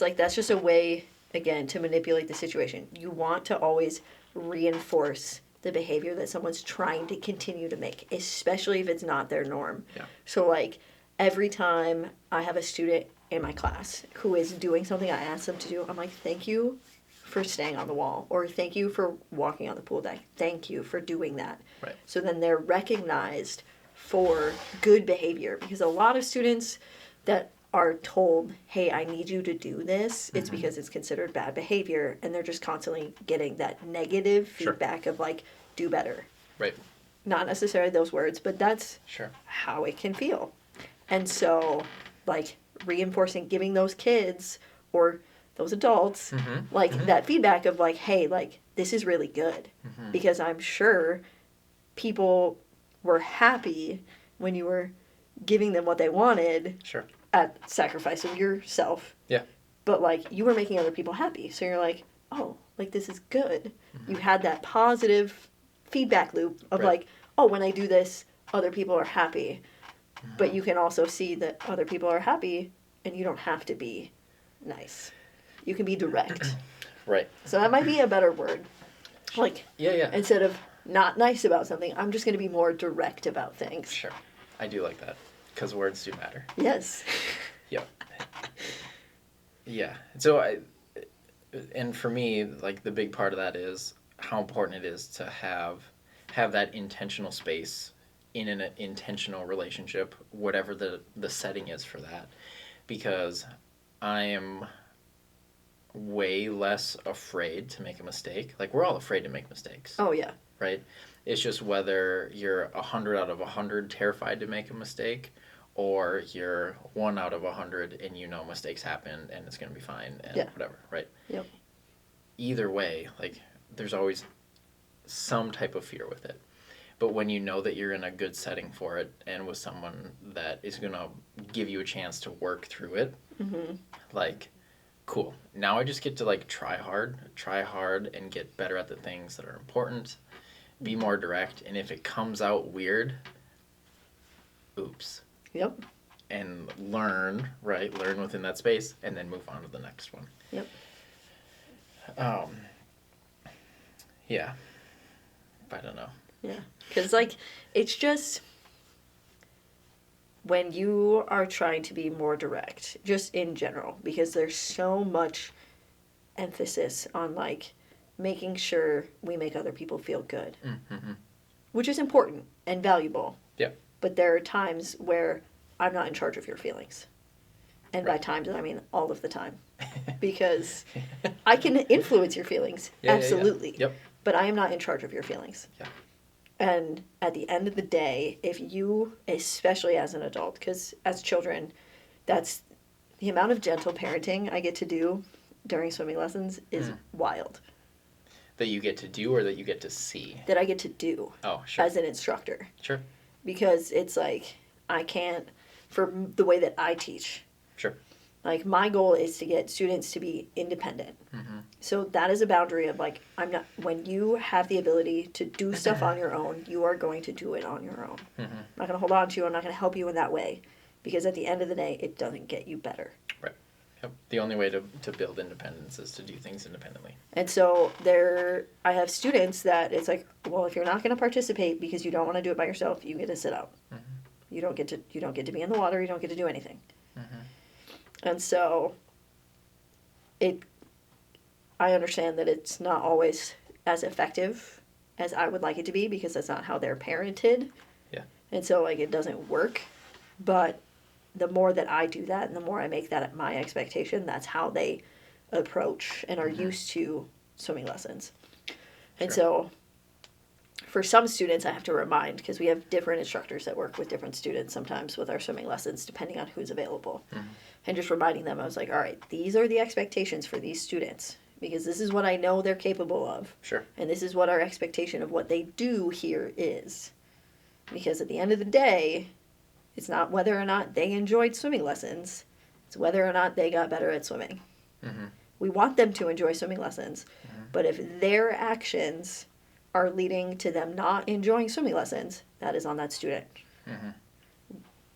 Speaker 1: like, that's just a way, again, to manipulate the situation. You want to always reinforce the behavior that someone's trying to continue to make, especially if it's not their norm. Yeah. So, like, every time I have a student in my class who is doing something I asked them to do, I'm like, thank you for staying on the wall, or thank you for walking on the pool deck. Thank you for doing that. Right. So then they're recognized for good behavior, because a lot of students that are told, hey, I need you to do this, it's because it's considered bad behavior, and they're just constantly getting that negative feedback of, like, do better. Right. Not necessarily those words, but that's how it can feel. And so, like, reinforcing, giving those kids or those adults, that feedback of, like, hey, like, this is really good. Because I'm sure people
Speaker 2: were happy when you were giving them what they wanted
Speaker 1: Sure.
Speaker 2: at sacrifice of yourself.
Speaker 1: Yeah.
Speaker 2: But like you were making other people happy. So you're like, oh, like this is good. You had that positive feedback loop of
Speaker 1: Right.
Speaker 2: like, oh, when I do this, other people are happy. But you can also see that other people are happy and you don't have to be nice. You can be direct.
Speaker 1: Right.
Speaker 2: So that might be a better word. Like,
Speaker 1: Yeah.
Speaker 2: instead of not nice about something, I'm just going to be more direct about things.
Speaker 1: Sure. I do like that because words do matter.
Speaker 2: Yes.
Speaker 1: Yep. Yeah. So and for me, like the big part of that is how important it is to have that intentional space in an intentional relationship, whatever the setting is for that, because I am way less afraid to make a mistake. Like we're all afraid to make mistakes,
Speaker 2: Oh, yeah.
Speaker 1: right? It's just whether you're 100 out of 100 terrified to make a mistake, or you're 1 out of 100 and you know mistakes happen and it's going to be fine and whatever, right?
Speaker 2: Yep.
Speaker 1: Either way, like there's always some type of fear with it. But when you know that you're in a good setting for it and with someone that is going to give you a chance to work through it, like, cool. Now I just get to like try hard and get better at the things that are important, be more direct, and if it comes out weird, oops.
Speaker 2: Yep.
Speaker 1: And learn within that space and then move on to the next one.
Speaker 2: Yep.
Speaker 1: Yeah. I don't know.
Speaker 2: Yeah. Because, like, it's just when you are trying to be more direct, just in general, because there's so much emphasis on, like, making sure we make other people feel good, which is important and valuable.
Speaker 1: Yeah.
Speaker 2: But there are times where I'm not in charge of your feelings. And by times, I mean all of the time. Because I can influence your feelings, absolutely.
Speaker 1: Yep.
Speaker 2: But I am not in charge of your feelings.
Speaker 1: Yeah.
Speaker 2: And at the end of the day, if you, especially as an adult, because as children, that's the amount of gentle parenting I get to do during swimming lessons is wild.
Speaker 1: That you get to do or that you get to see?
Speaker 2: That I get to do as an instructor.
Speaker 1: Sure.
Speaker 2: Because it's like, I can't, for the way that I teach.
Speaker 1: Sure.
Speaker 2: Like, my goal is to get students to be independent. So that is a boundary of, like, when you have the ability to do stuff on your own, you are going to do it on your own. I'm not going to hold on to you. I'm not going to help you in that way. Because at the end of the day, it doesn't get you better.
Speaker 1: Right. Yep. The only way to build independence is to do things independently.
Speaker 2: And so I have students that it's like, well, if you're not going to participate because you don't want to do it by yourself, you get to sit out. You don't get to be in the water. You don't get to do anything. And so I understand that it's not always as effective as I would like it to be because that's not how they're parented.
Speaker 1: Yeah.
Speaker 2: And so, like, it doesn't work. But the more that I do that and the more I make that my expectation, that's how they approach and are used to swimming lessons. And so for some students, I have to remind, because we have different instructors that work with different students sometimes with our swimming lessons, depending on who's available. And just reminding them, I was like, all right, these are the expectations for these students, because this is what I know they're capable of.
Speaker 1: Sure.
Speaker 2: And this is what our expectation of what they do here is. Because at the end of the day, it's not whether or not they enjoyed swimming lessons, it's whether or not they got better at swimming. We want them to enjoy swimming lessons, but if their actions are leading to them not enjoying swimming lessons, that is on that student.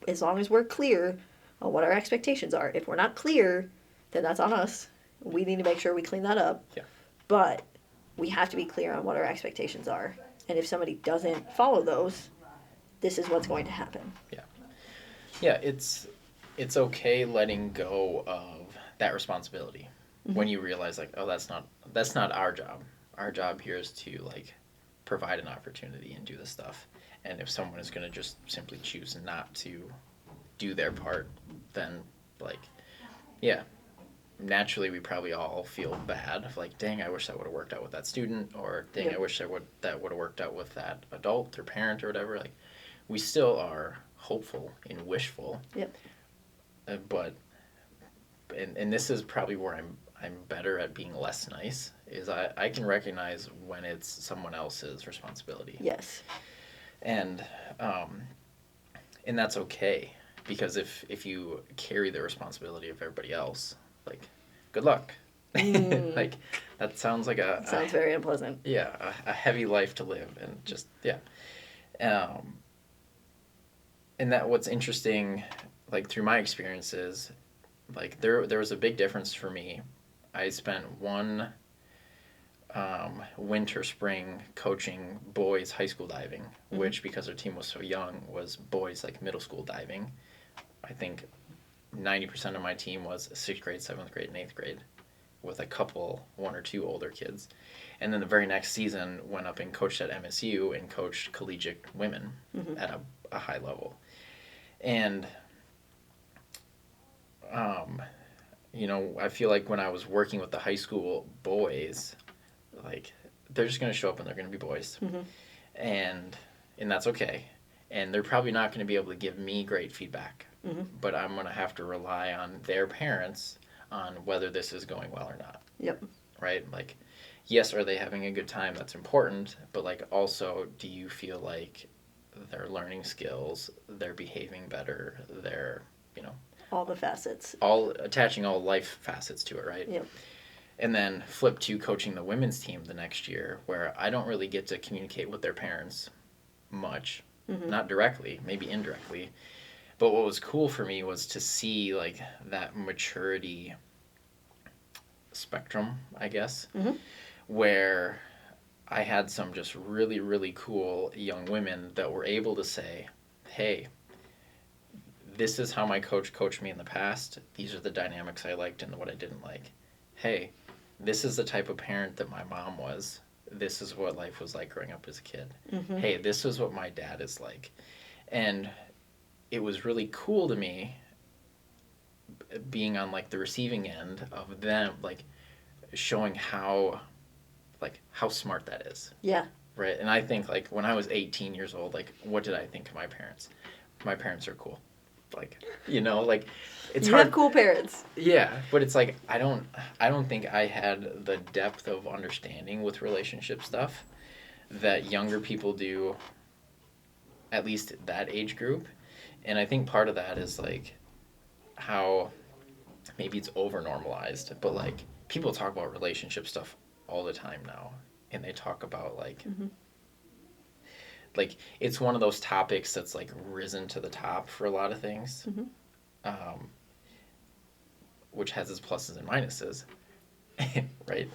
Speaker 2: As long as we're clear on what our expectations are. If we're not clear, then that's on us. We need to make sure we clean that up.
Speaker 1: Yeah.
Speaker 2: But we have to be clear on what our expectations are. And if somebody doesn't follow those, this is what's going to happen.
Speaker 1: Yeah, it's okay letting go of that responsibility when you realize, like, oh, that's not our job. Our job here is to, like, provide an opportunity and do the stuff. And if someone is going to just simply choose not to do their part, then, like, yeah, naturally we probably all feel bad of, like, dang, I wish that would have worked out with that student, or dang, I wish that would have worked out with that adult or parent or whatever. Like, we still are hopeful and wishful.
Speaker 2: Yep.
Speaker 1: But this is probably where I'm better at being less nice, is I can recognize when it's someone else's responsibility.
Speaker 2: Yes.
Speaker 1: And and that's okay, because if you carry the responsibility of everybody else, like, good luck. Like, that sounds like
Speaker 2: Sounds very unpleasant.
Speaker 1: yeah, a heavy life to live, and just, yeah. And that what's interesting, like, through my experiences, like, there was a big difference for me. I spent one winter, spring coaching boys high school diving, which, because our team was so young, was boys like middle school diving. I think 90% of my team was 6th grade, 7th grade, and 8th grade, with a couple, one or two older kids. And then the very next season went up and coached at MSU and coached collegiate women at a high level. And, you know, I feel like when I was working with the high school boys, like, they're just going to show up and they're going to be boys. And that's okay. And they're probably not going to be able to give me great feedback. But I'm going to have to rely on their parents on whether this is going well or not.
Speaker 2: Yep.
Speaker 1: Right? Like, yes, are they having a good time? That's important. But, like, also, do you feel like they're learning skills, they're behaving better, they're, you know,
Speaker 2: all the facets,
Speaker 1: all attaching all life facets to it, right?
Speaker 2: Yep.
Speaker 1: And then flip to coaching the women's team the next year, where I don't really get to communicate with their parents much, not directly, maybe indirectly. But what was cool for me was to see, like, that maturity spectrum, I guess, where I had some just really, really cool young women that were able to say, hey, this is how my coach coached me in the past. These are the dynamics I liked and what I didn't like. Hey, this is the type of parent that my mom was. This is what life was like growing up as a kid. Hey, this is what my dad is like. And it was really cool to me being on, like, the receiving end of them, like, showing how smart that is.
Speaker 2: Yeah.
Speaker 1: Right? And I think, like, when I was 18 years old, like, what did I think of my parents? My parents are cool. Like, you know, like, it's
Speaker 2: you
Speaker 1: hard.
Speaker 2: have cool parents.
Speaker 1: Yeah, but it's like, I don't think I had the depth of understanding with relationship stuff that younger people do, at least that age group. And I think part of that is, like, how maybe it's over normalized, but, like, people talk about relationship stuff all the time now, and they talk about, like, like, it's one of those topics that's, like, risen to the top for a lot of things, which has its pluses and minuses, right?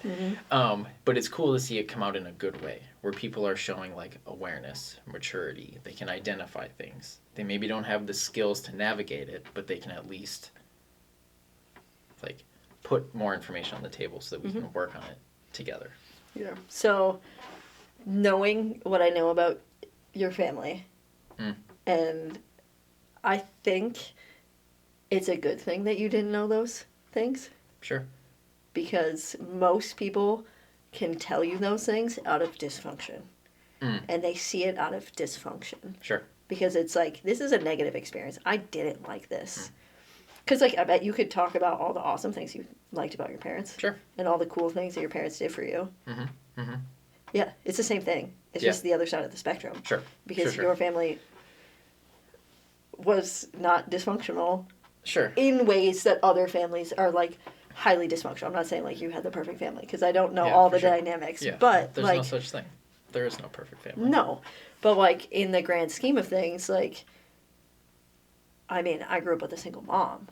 Speaker 1: But it's cool to see it come out in a good way, where people are showing, like, awareness, maturity. They can identify things. They maybe don't have the skills to navigate it, but they can at least, like, put more information on the table so that we can work on it together.
Speaker 2: Yeah. So, knowing what I know about your family, and I think it's a good thing that you didn't know those things.
Speaker 1: Sure.
Speaker 2: Because most people can tell you those things out of dysfunction. And they see it out of dysfunction.
Speaker 1: Sure.
Speaker 2: Because it's like, this is a negative experience. I didn't like this. Because, like, I bet you could talk about all the awesome things you liked about your parents.
Speaker 1: Sure.
Speaker 2: And all the cool things that your parents did for you. Yeah, it's the same thing. It's just the other side of the spectrum.
Speaker 1: Sure.
Speaker 2: Because
Speaker 1: sure.
Speaker 2: your family was not dysfunctional.
Speaker 1: Sure.
Speaker 2: In ways that other families are, like, highly dysfunctional. I'm not saying, like, you had the perfect family, because I don't know all the dynamics.
Speaker 1: Yeah,
Speaker 2: but
Speaker 1: there's
Speaker 2: like,
Speaker 1: no such thing. There is no perfect family.
Speaker 2: No. But, like, in the grand scheme of things, like, I mean, I grew up with a single mom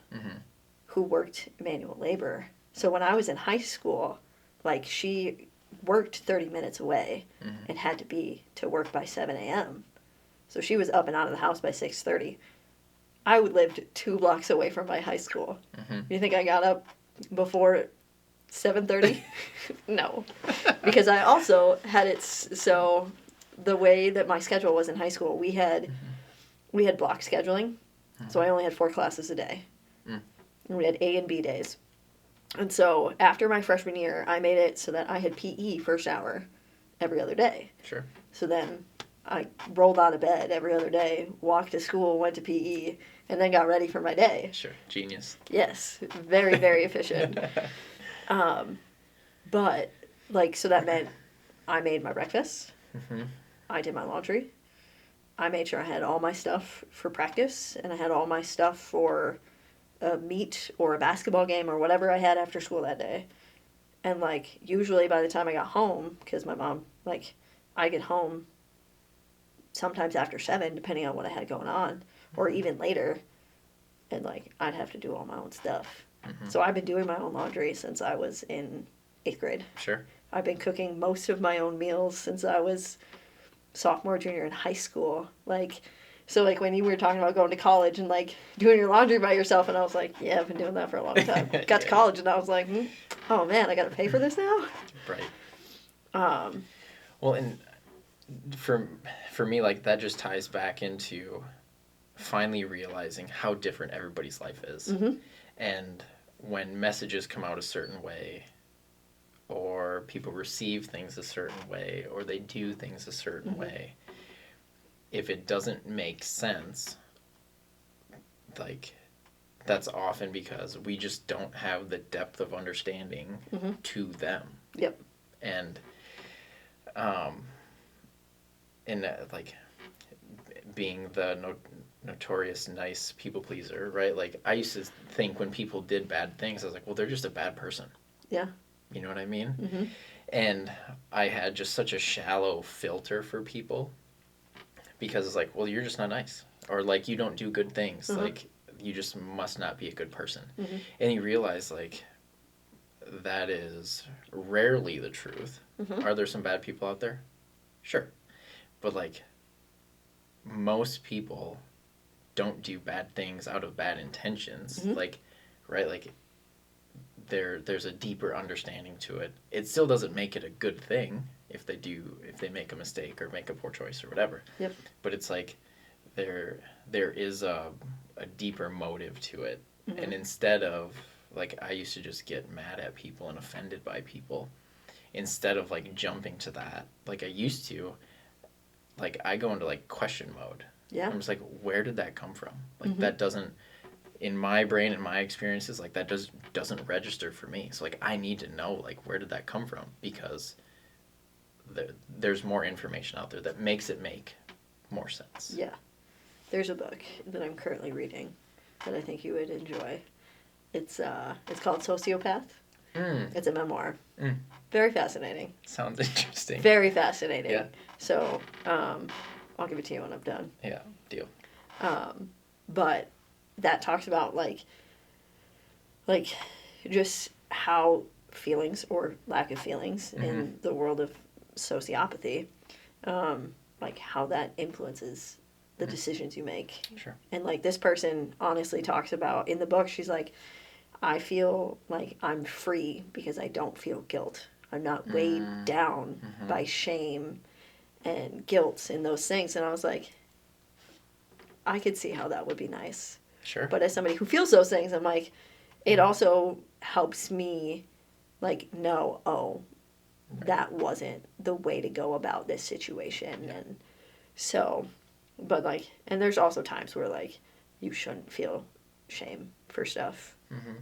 Speaker 2: who worked manual labor. So when I was in high school, like, she worked 30 minutes away and had to be to work by 7 a.m. So she was up and out of the house by 6:30. I lived 2 blocks away from my high school. You think I got up before 7:30? No. Because I also had it, so the way that my schedule was in high school, we had block scheduling. So I only had 4 classes a day. And we had A and B days. And so after my freshman year, I made it so that I had PE first hour every other day.
Speaker 1: Sure.
Speaker 2: So then I rolled out of bed every other day, walked to school, went to PE, and then got ready for my day.
Speaker 1: Sure. Genius.
Speaker 2: Yes. Very, very efficient. But, like, so that meant I made my breakfast. I did my laundry. I made sure I had all my stuff for practice, and I had all my stuff for a meet or a basketball game or whatever I had after school that day. And like usually by the time I got home, because my mom, like, I get home sometimes after 7, depending on what I had going on, or even later, and like I'd have to do all my own stuff. So I've been doing my own laundry since I was in 8th grade.
Speaker 1: Sure.
Speaker 2: I've been cooking most of my own meals since I was sophomore, junior in high school. Like, so like when you were talking about going to college and like doing your laundry by yourself, and I was like, yeah, I've been doing that for a long time. Got to college and I was like, oh man, I got to pay for this now.
Speaker 1: Right. Well, and for me, like that just ties back into finally realizing how different everybody's life is, and when messages come out a certain way, or people receive things a certain way, or they do things a certain way, if it doesn't make sense, like that's often because we just don't have the depth of understanding to them.
Speaker 2: Yep.
Speaker 1: And like being the notorious nice people pleaser, right? Like I used to think when people did bad things, I was like, well, they're just a bad person.
Speaker 2: Yeah.
Speaker 1: You know what I mean? And I had just such a shallow filter for people because it's like, well, you're just not nice, or like you don't do good things, like you just must not be a good person. And you realize like that is rarely the truth. Are there some bad people out there? Sure. But like most people don't do bad things out of bad intentions. Like, right? Like there's a deeper understanding to it. It still doesn't make it a good thing if they make a mistake or make a poor choice or whatever.
Speaker 2: Yep.
Speaker 1: But it's like there is a deeper motive to it. And instead of like I used to just get mad at people and offended by people, instead of like jumping to that like I used to, like I go into like question mode.
Speaker 2: Yeah.
Speaker 1: I'm just like, where did that come from? Like that doesn't, in my brain and my experiences, like that doesn't register for me. So like I need to know like where did that come from, because there's more information out there that makes it make more sense.
Speaker 2: Yeah. There's a book that I'm currently reading that I think you would enjoy. It's called Sociopath. It's a memoir. Very fascinating.
Speaker 1: Sounds interesting.
Speaker 2: Very fascinating.
Speaker 1: Yeah.
Speaker 2: So, I'll give it to you when I'm done.
Speaker 1: Yeah, deal.
Speaker 2: But that talks about like just how feelings or lack of feelings in the world of sociopathy, like how that influences the decisions you make.
Speaker 1: Sure.
Speaker 2: And like this person honestly talks about in the book, she's like, I feel like I'm free because I don't feel guilt. I'm not weighed down by shame and guilt and those things. And I was like, I could see how that would be nice.
Speaker 1: Sure.
Speaker 2: But as somebody who feels those things, I'm like, it also helps me like know, oh, that wasn't the way to go about this situation.
Speaker 1: Yeah.
Speaker 2: And so, but like, and there's also times where like you shouldn't feel shame for stuff.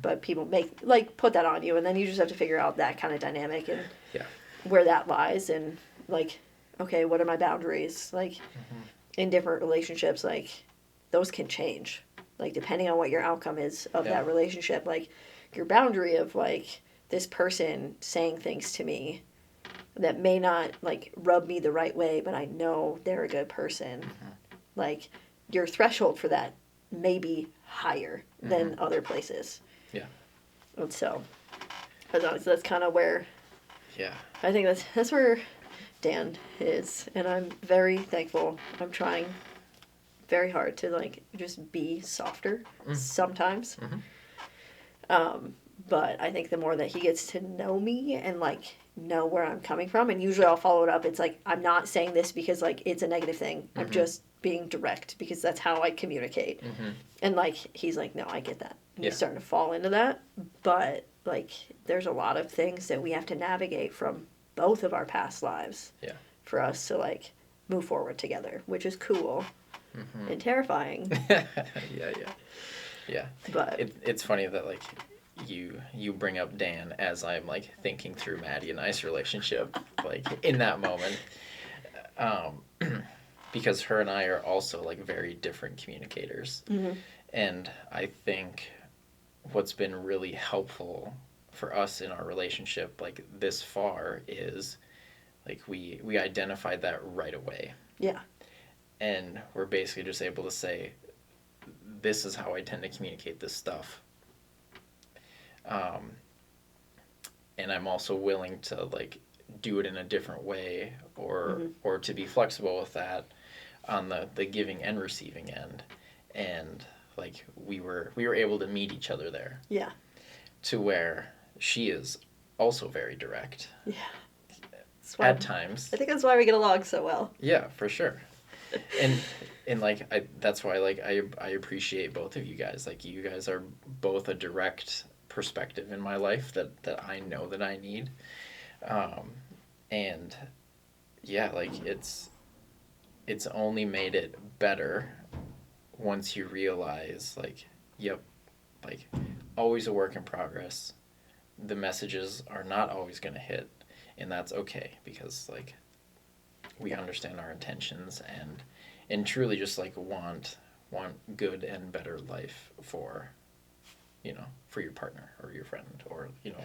Speaker 2: But people put that on you, and then you just have to figure out that kind of dynamic and where that lies, and like, okay, what are my boundaries? Like in different relationships, like those can change, like depending on what your outcome is of that relationship. Like your boundary of like this person saying things to me that may not like rub me the right way, but I know they're a good person. Like your threshold for that may be higher than other places.
Speaker 1: Yeah.
Speaker 2: And so, that's kind of where.
Speaker 1: Yeah.
Speaker 2: I think that's where Dan is, and I'm very thankful. I'm trying very hard to like just be softer sometimes. But I think the more that he gets to know me and like know where I'm coming from, and usually I'll follow it up. It's like, I'm not saying this because like it's a negative thing. I'm just being direct because that's how I communicate. And like he's like, no, I get that. And he's starting to fall into that. But like there's a lot of things that we have to navigate from both of our past lives for us to like move forward together, which is cool and terrifying.
Speaker 1: Yeah.
Speaker 2: But
Speaker 1: it's funny that like you bring up Dan as I'm like thinking through Maddie and I's relationship like in that moment. because her and I are also like very different communicators. And I think what's been really helpful for us in our relationship like this far is like we identified that right away.
Speaker 2: Yeah.
Speaker 1: And we're basically just able to say, this is how I tend to communicate this stuff. And I'm also willing to like do it in a different way or to be flexible with that on the giving and receiving end. And like we were able to meet each other there.
Speaker 2: Yeah.
Speaker 1: To where she is also very direct.
Speaker 2: Yeah.
Speaker 1: At times.
Speaker 2: I think that's why we get along so well.
Speaker 1: Yeah, for sure. And like that's why like I appreciate both of you guys. Like you guys are both a direct perspective in my life that I know that I need. And yeah, like it's only made it better once you realize like, yep, like always a work in progress. The messages are not always going to hit, and that's okay because like we understand our intentions and truly just like want good and better life for, you know, for your partner or your friend or, you know,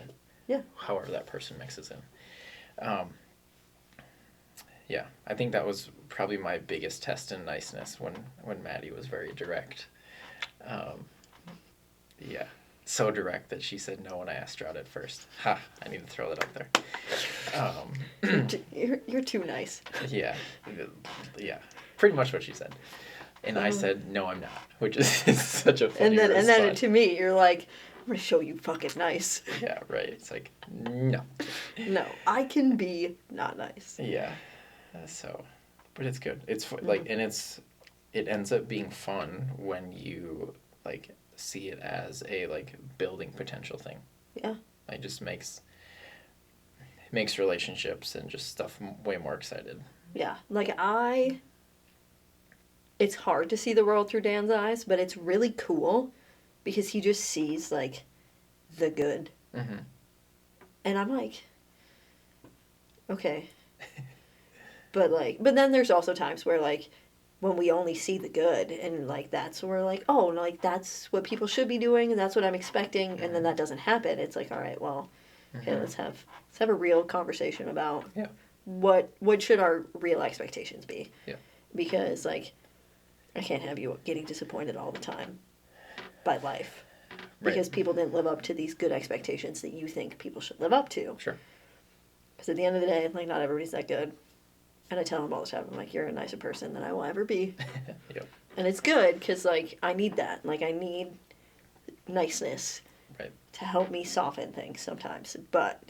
Speaker 2: yeah,
Speaker 1: however that person mixes in. Yeah, I think that was probably my biggest test in niceness when Maddie was very direct. Yeah, so direct that she said no when I asked her out at first. Ha, I need to throw that up there.
Speaker 2: You're too nice.
Speaker 1: Yeah, pretty much what she said. And I said, no, I'm not, which is such a funny response.
Speaker 2: And then to me, you're like, I'm going to show you fucking nice.
Speaker 1: Yeah, right. It's like, no.
Speaker 2: No, I can be not nice.
Speaker 1: Yeah. So, but it's good. It's like, and it ends up being fun when you like see it as a like building potential thing.
Speaker 2: Yeah.
Speaker 1: It just makes relationships and just stuff way more excited.
Speaker 2: Yeah. Like it's hard to see the world through Dan's eyes, but it's really cool because he just sees like the good.
Speaker 1: Mm-hmm.
Speaker 2: And I'm like, okay. But then there's also times where like when we only see the good and like that's where we're like, oh, like that's what people should be doing and that's what I'm expecting, and then that doesn't happen. It's like, all right, well, okay, let's have a real conversation about what should our real expectations be.
Speaker 1: Yeah.
Speaker 2: Because like I can't have you getting disappointed all the time by life. Because people didn't live up to these good expectations that you think people should live up to.
Speaker 1: Sure.
Speaker 2: Because at the end of the day, like not everybody's that good. And I tell them all the time, I'm like, you're a nicer person than I will ever be.
Speaker 1: Yep.
Speaker 2: And it's good because, like, I need that. Like, I need niceness to help me soften things sometimes. But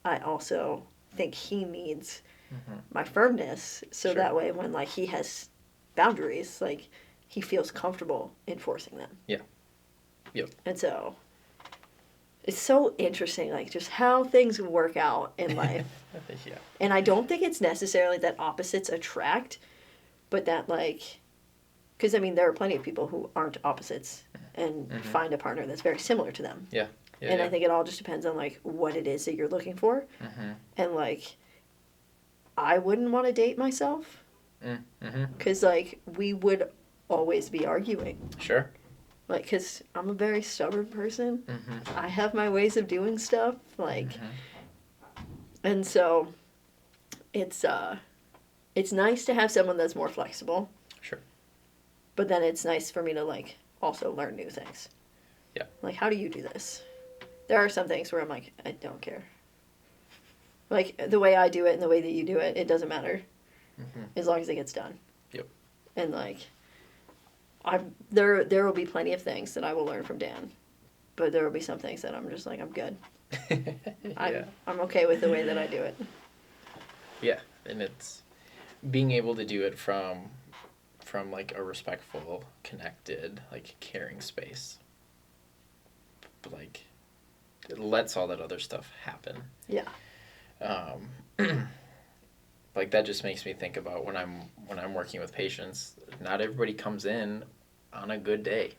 Speaker 2: I also think he needs my firmness so that way when, like, he has boundaries, like, he feels comfortable enforcing them.
Speaker 1: Yeah. Yep.
Speaker 2: And so it's so interesting, like, just how things work out in life.
Speaker 1: Yeah.
Speaker 2: And I don't think it's necessarily that opposites attract, but that, like, because, I mean, there are plenty of people who aren't opposites and find a partner that's very similar to them.
Speaker 1: Yeah.
Speaker 2: I think it all just depends on, like, what it is that you're looking for. And, like, I wouldn't want to date myself because, like, we would always be arguing.
Speaker 1: Sure.
Speaker 2: Like, because I'm a very stubborn person. I have my ways of doing stuff, like... And so, it's nice to have someone that's more flexible.
Speaker 1: Sure.
Speaker 2: But then it's nice for me to, like, also learn new things.
Speaker 1: Yeah.
Speaker 2: Like, how do you do this? There are some things where I'm like, I don't care. Like, the way I do it and the way that you do it, it doesn't matter. As long as it gets done.
Speaker 1: Yep.
Speaker 2: And, like, there will be plenty of things that I will learn from Dan. But there will be some things that I'm just like, I'm good. I'm okay with the way that I do it.
Speaker 1: Yeah, and it's being able to do it from like a respectful, connected, like caring space. But like it lets all that other stuff happen.
Speaker 2: Yeah.
Speaker 1: Like that just makes me think about when I'm working with patients, not everybody comes in on a good day.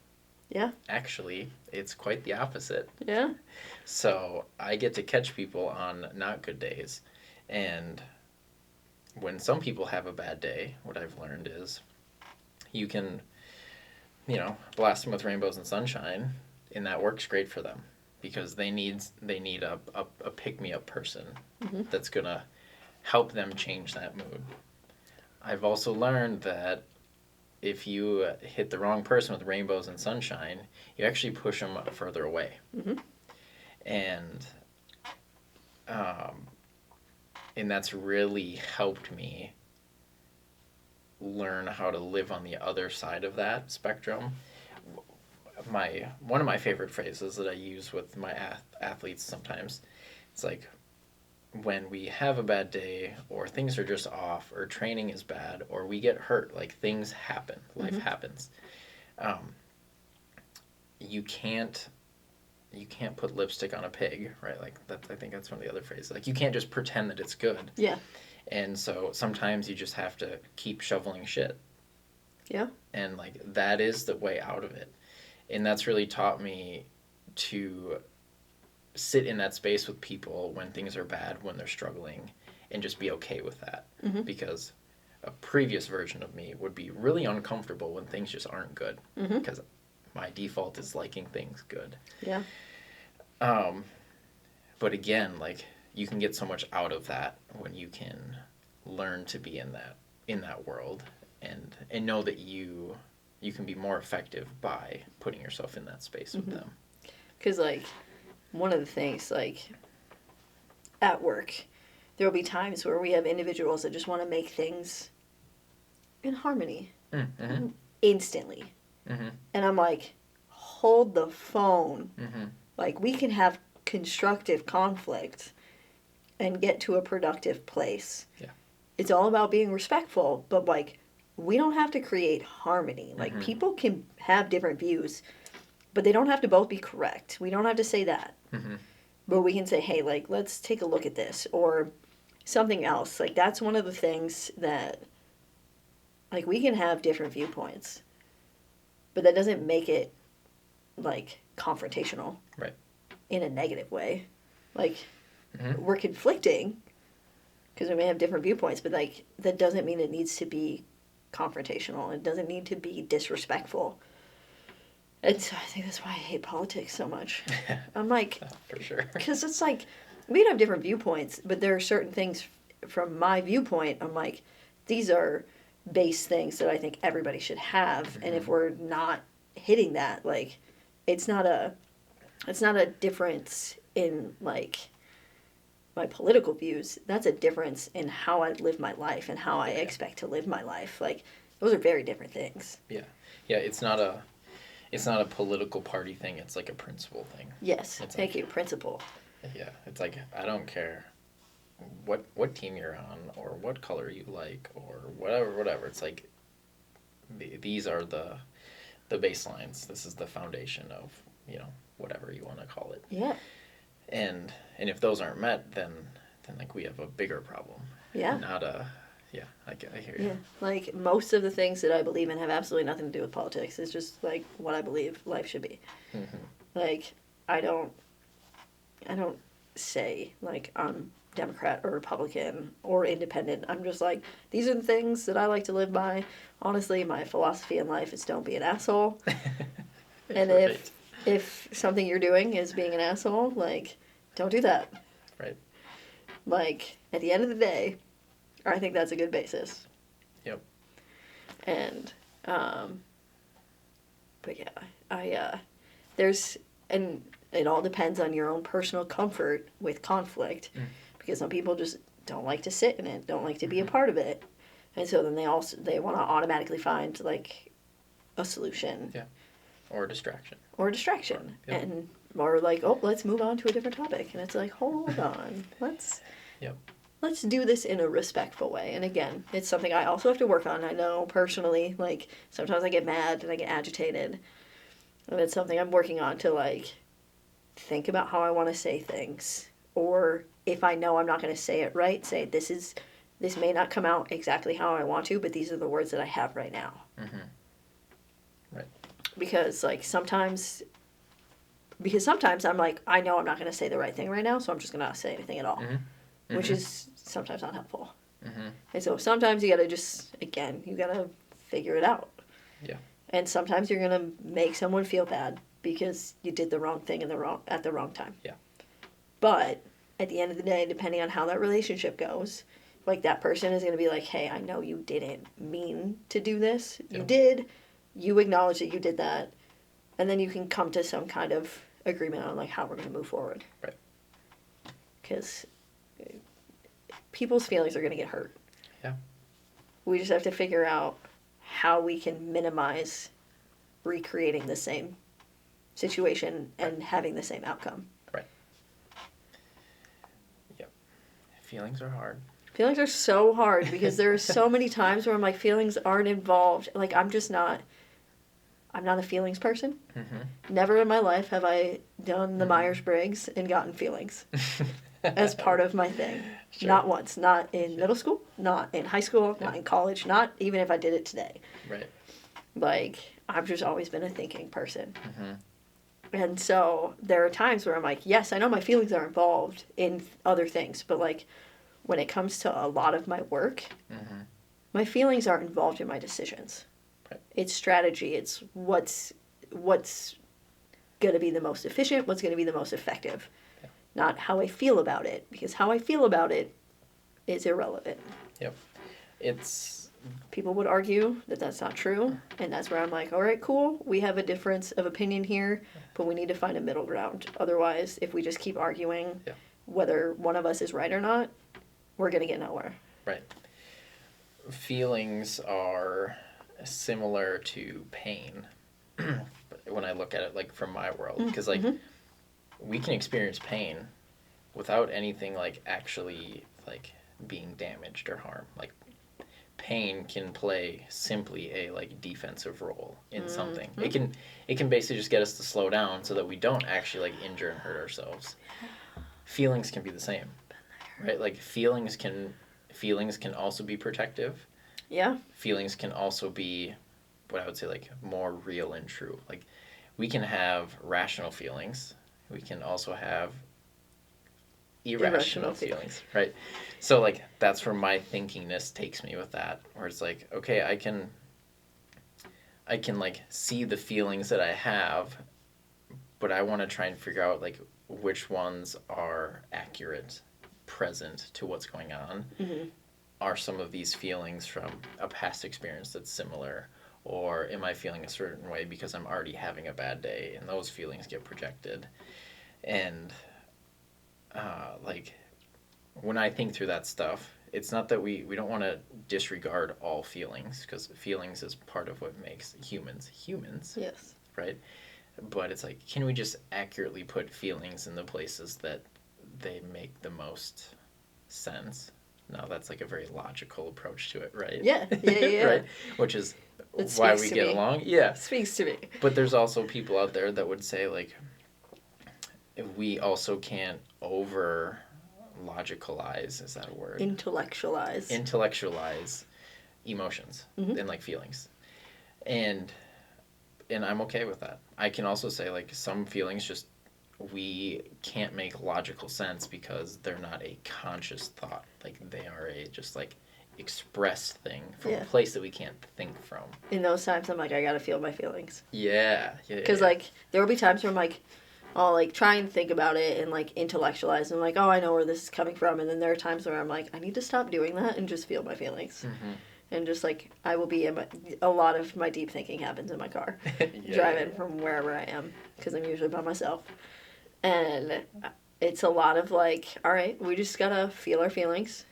Speaker 2: Yeah.
Speaker 1: Actually, it's quite the opposite.
Speaker 2: Yeah.
Speaker 1: So I get to catch people on not good days. And when some people have a bad day, what I've learned is you can, blast them with rainbows and sunshine, and that works great for them because they need a pick-me-up person that's going to help them change that mood. I've also learned that if you hit the wrong person with rainbows and sunshine, you actually push them further away. And and that's really helped me learn how to live on the other side of that spectrum. One of my favorite phrases that I use with my athletes sometimes, it's like, when we have a bad day or things are just off or training is bad or we get hurt, like things happen, life happens. You can't put lipstick on a pig, right? Like I think that's one of the other phrases. Like you can't just pretend that it's good.
Speaker 2: Yeah.
Speaker 1: And so sometimes you just have to keep shoveling shit.
Speaker 2: Yeah.
Speaker 1: And like that is the way out of it. And that's really taught me to sit in that space with people when things are bad, when they're struggling, and just be okay with that. Because a previous version of me would be really uncomfortable when things just aren't good. Because my default is liking things good.
Speaker 2: Yeah.
Speaker 1: But again, like you can get so much out of that when you can learn to be in that world and know that you can be more effective by putting yourself in that space with them.
Speaker 2: Because like one of the things, like, at work, there will be times where we have individuals that just want to make things in harmony instantly. And I'm like, hold the phone. Like, we can have constructive conflict and get to a productive place.
Speaker 1: Yeah.
Speaker 2: It's all about being respectful, but, like, we don't have to create harmony. Like, people can have different views, but they don't have to both be correct. We don't have to say that. But we can say, hey, like, let's take a look at this. Or something else. Like, that's one of the things that, like, we can have different viewpoints. But that doesn't make it, like, confrontational.
Speaker 1: Right.
Speaker 2: In a negative way. Like, we're conflicting because we may have different viewpoints, but, like, that doesn't mean it needs to be confrontational. It doesn't need to be disrespectful. And so I think that's why I hate politics so much. I'm like...
Speaker 1: For sure.
Speaker 2: Because it's like, we can have different viewpoints, but there are certain things from my viewpoint, I'm like, these are base things that I think everybody should have. And if we're not hitting that, like, it's not a difference in, like, my political views. That's a difference in how I live my life and how I expect to live my life. Like, those are very different things.
Speaker 1: Yeah. Yeah, it's not a political party thing. It's like a principle thing.
Speaker 2: Yes,
Speaker 1: it's
Speaker 2: thank you, principle.
Speaker 1: Yeah, it's like, I don't care what team you're on or what color you like or whatever. It's like, these are the baselines. This is the foundation of, whatever you want to call it.
Speaker 2: Yeah.
Speaker 1: And if those aren't met, then like we have a bigger problem.
Speaker 2: Yeah.
Speaker 1: Not a... Yeah, I hear you.
Speaker 2: Yeah, like, most of the things that I believe in have absolutely nothing to do with politics. It's just, like, what I believe life should be. Like, I don't say, like, I'm Democrat or Republican or independent. I'm just like, these are the things that I like to live by. Honestly, my philosophy in life is don't be an asshole. And if something you're doing is being an asshole, like, don't do that.
Speaker 1: Right.
Speaker 2: Like, at the end of the day... I think that's a good basis.
Speaker 1: Yep.
Speaker 2: And, but yeah, and it all depends on your own personal comfort with conflict, because some people just don't like to sit in it, don't like to be a part of it, and so then they want to automatically find, like, a solution.
Speaker 1: Yeah. Or a distraction.
Speaker 2: Yep. Or like, oh, let's move on to a different topic, and it's like, hold on, let's do this in a respectful way. And again, it's something I also have to work on. I know personally, like, sometimes I get mad and I get agitated. And it's something I'm working on to, like, think about how I want to say things. Or if I know I'm not going to say it right, say, this may not come out exactly how I want to, but these are the words that I have right now.
Speaker 1: Right.
Speaker 2: Because, like, sometimes I'm like, I know I'm not going to say the right thing right now, so I'm just going to not say anything at all. Which is sometimes not helpful.
Speaker 1: Mm-hmm.
Speaker 2: And so sometimes you gotta just, again, you gotta figure it out.
Speaker 1: Yeah.
Speaker 2: And sometimes you're gonna make someone feel bad because you did the wrong thing at the wrong time.
Speaker 1: Yeah.
Speaker 2: But at the end of the day, depending on how that relationship goes, like that person is gonna be like, hey, I know you didn't mean to do this.
Speaker 1: Yeah.
Speaker 2: You did. You acknowledge that you did that. And then you can come to some kind of agreement on like how we're gonna move forward.
Speaker 1: Right.
Speaker 2: Because people's feelings are gonna get hurt.
Speaker 1: Yeah.
Speaker 2: We just have to figure out how we can minimize recreating the same situation and having the same outcome.
Speaker 1: Right. Yep. Feelings are hard.
Speaker 2: Feelings are so hard because there are so many times where I'm like, feelings aren't involved. Like, I'm not a feelings person.
Speaker 1: Mm-hmm.
Speaker 2: Never in my life have I done the Myers-Briggs and gotten feelings as part of my thing.
Speaker 1: Sure.
Speaker 2: Not once. Not in middle school, not in high school, not in college, not even if I did it today.
Speaker 1: Right.
Speaker 2: Like, I've just always been a thinking person.
Speaker 1: Mm-hmm.
Speaker 2: And so there are times where I'm like, yes, I know my feelings are involved in other things, but like when it comes to a lot of my work,
Speaker 1: Mm-hmm.
Speaker 2: my feelings aren't involved in my decisions.
Speaker 1: Right.
Speaker 2: It's strategy. It's what's going to be the most efficient, what's going to be the most effective.
Speaker 1: Yeah.
Speaker 2: Not how I feel about it, because how I feel about it is irrelevant.
Speaker 1: Yep. It's
Speaker 2: People would argue that that's not true, and that's where I'm like, all right, cool, we have a difference of opinion here, but we need to find a middle ground. Otherwise, if we just keep arguing whether one of us is right or not, we're going to get nowhere.
Speaker 1: right. Feelings are similar to pain when I look at it like from my world, because like we can experience pain without anything like actually like being damaged or harm. Like pain can play simply a like defensive role in something. It can basically just get us to slow down so that we don't actually like injure and hurt ourselves. Feelings can be the same, right? Like feelings can also be protective.
Speaker 2: Yeah.
Speaker 1: Feelings can also be what I would say like more real and true. Like we can have rational feelings. We can also have irrational feelings, right? So like that's where my thinkingness takes me with that, where it's like, okay, I can like see the feelings that I have, but I want to try and figure out like which ones are accurate, present to what's going on.
Speaker 2: Mm-hmm.
Speaker 1: Are some of these feelings from a past experience that's similar, or am I feeling a certain way because I'm already having a bad day, and those feelings get projected. And like when I think through that stuff, it's not that we don't want to disregard all feelings, because feelings is part of what makes humans.
Speaker 2: Yes.
Speaker 1: Right? But it's like, can we just accurately put feelings in the places that they make the most sense? No, that's like a very logical approach to it, right?
Speaker 2: Yeah.
Speaker 1: Right? Which is
Speaker 2: It
Speaker 1: why
Speaker 2: speaks
Speaker 1: we
Speaker 2: to
Speaker 1: get
Speaker 2: me.
Speaker 1: along. Yeah.
Speaker 2: It speaks to me.
Speaker 1: But there's also people out there that would say like, we also can't over logicalize, is that a word? Intellectualize emotions and like feelings. And I'm okay with that. I can also say like some feelings just we can't make logical sense because they're not a conscious thought. Like they are a just like expressed thing from a place that we can't think from.
Speaker 2: In those times, I'm like, I gotta feel my feelings.
Speaker 1: Yeah.
Speaker 2: Because like there will be times where I'm like, I'll like try and think about it and like intellectualize and like, oh, I know where this is coming from. And then there are times where I'm like, I need to stop doing that and just feel my feelings.
Speaker 1: Mm-hmm.
Speaker 2: And just like I will be a lot of my deep thinking happens in my car, driving from wherever I am, because I'm usually by myself. And it's a lot of like, all right, we just gotta feel our feelings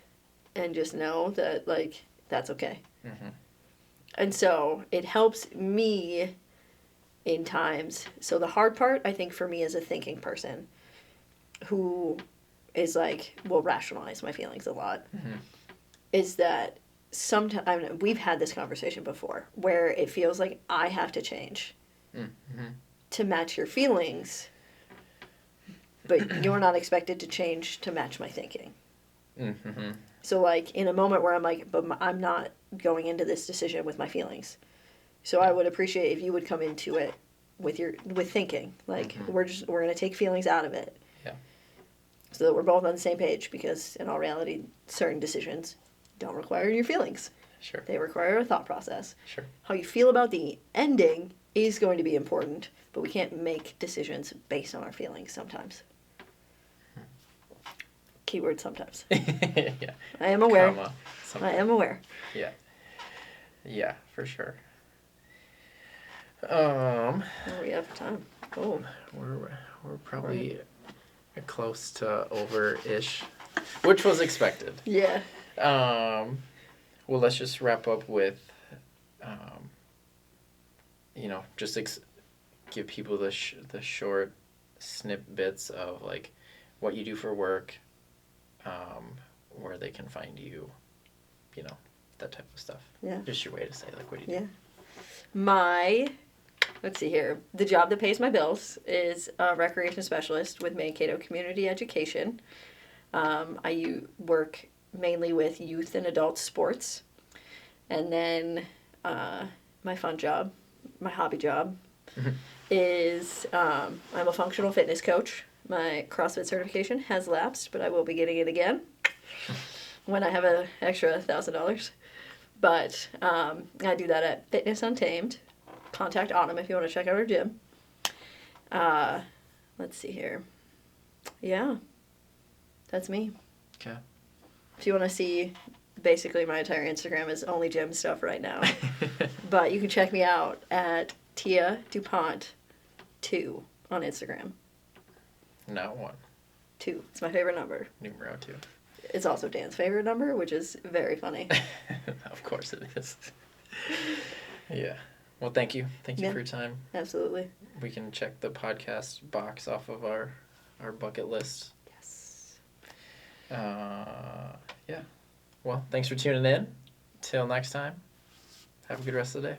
Speaker 2: and just know that like that's okay.
Speaker 1: Mm-hmm.
Speaker 2: And so it helps me in times. So the hard part, I think, for me as a thinking person who is like, will rationalize my feelings a lot, is that sometimes, I mean, we've had this conversation before, where it feels like I have to change to match your feelings, but you're not expected to change to match my thinking.
Speaker 1: Mm-hmm.
Speaker 2: So like in a moment where I'm like, but I'm not going into this decision with my feelings. So I would appreciate if you would come into it with thinking. Like we're gonna take feelings out of it.
Speaker 1: Yeah.
Speaker 2: So that we're both on the same page, because in all reality, certain decisions don't require your feelings.
Speaker 1: Sure.
Speaker 2: They require a thought process.
Speaker 1: Sure.
Speaker 2: How you feel about the ending is going to be important, but we can't make decisions based on our feelings sometimes. Keyword sometimes.
Speaker 1: Yeah.
Speaker 2: I am aware.
Speaker 1: Comma,
Speaker 2: I am aware.
Speaker 1: Yeah. Yeah, for sure.
Speaker 2: What do we have for time? Oh.
Speaker 1: We're probably close to over-ish, which was expected.
Speaker 2: Yeah.
Speaker 1: Well, let's just wrap up with, just give people the short snippets of like what you do for work, where they can find you, that type of stuff.
Speaker 2: Yeah.
Speaker 1: Just your way to say like what do you do.
Speaker 2: Yeah. Let's see here. The job that pays my bills is a recreation specialist with Mankato Community Education. I work mainly with youth and adult sports. And then my fun job, my hobby job, is I'm a functional fitness coach. My CrossFit certification has lapsed, but I will be getting it again when I have an extra $1,000. But I do that at Fitness Untamed. Contact Autumn if you want to check out our gym. Let's see here. Yeah, that's me.
Speaker 1: Okay.
Speaker 2: If you want to see, basically my entire Instagram is only gym stuff right now. But you can check me out at Tia DuPont 2 on Instagram.
Speaker 1: Not 1.
Speaker 2: 2. It's my favorite number.
Speaker 1: Numero 2.
Speaker 2: It's also Dan's favorite number, which is very funny.
Speaker 1: Of course it is. Yeah. Well, thank you. Thank you for your time.
Speaker 2: Absolutely.
Speaker 1: We can check the podcast box off of our bucket list.
Speaker 2: Yes.
Speaker 1: Yeah. Well, thanks for tuning in. Till next time, have a good rest of the day.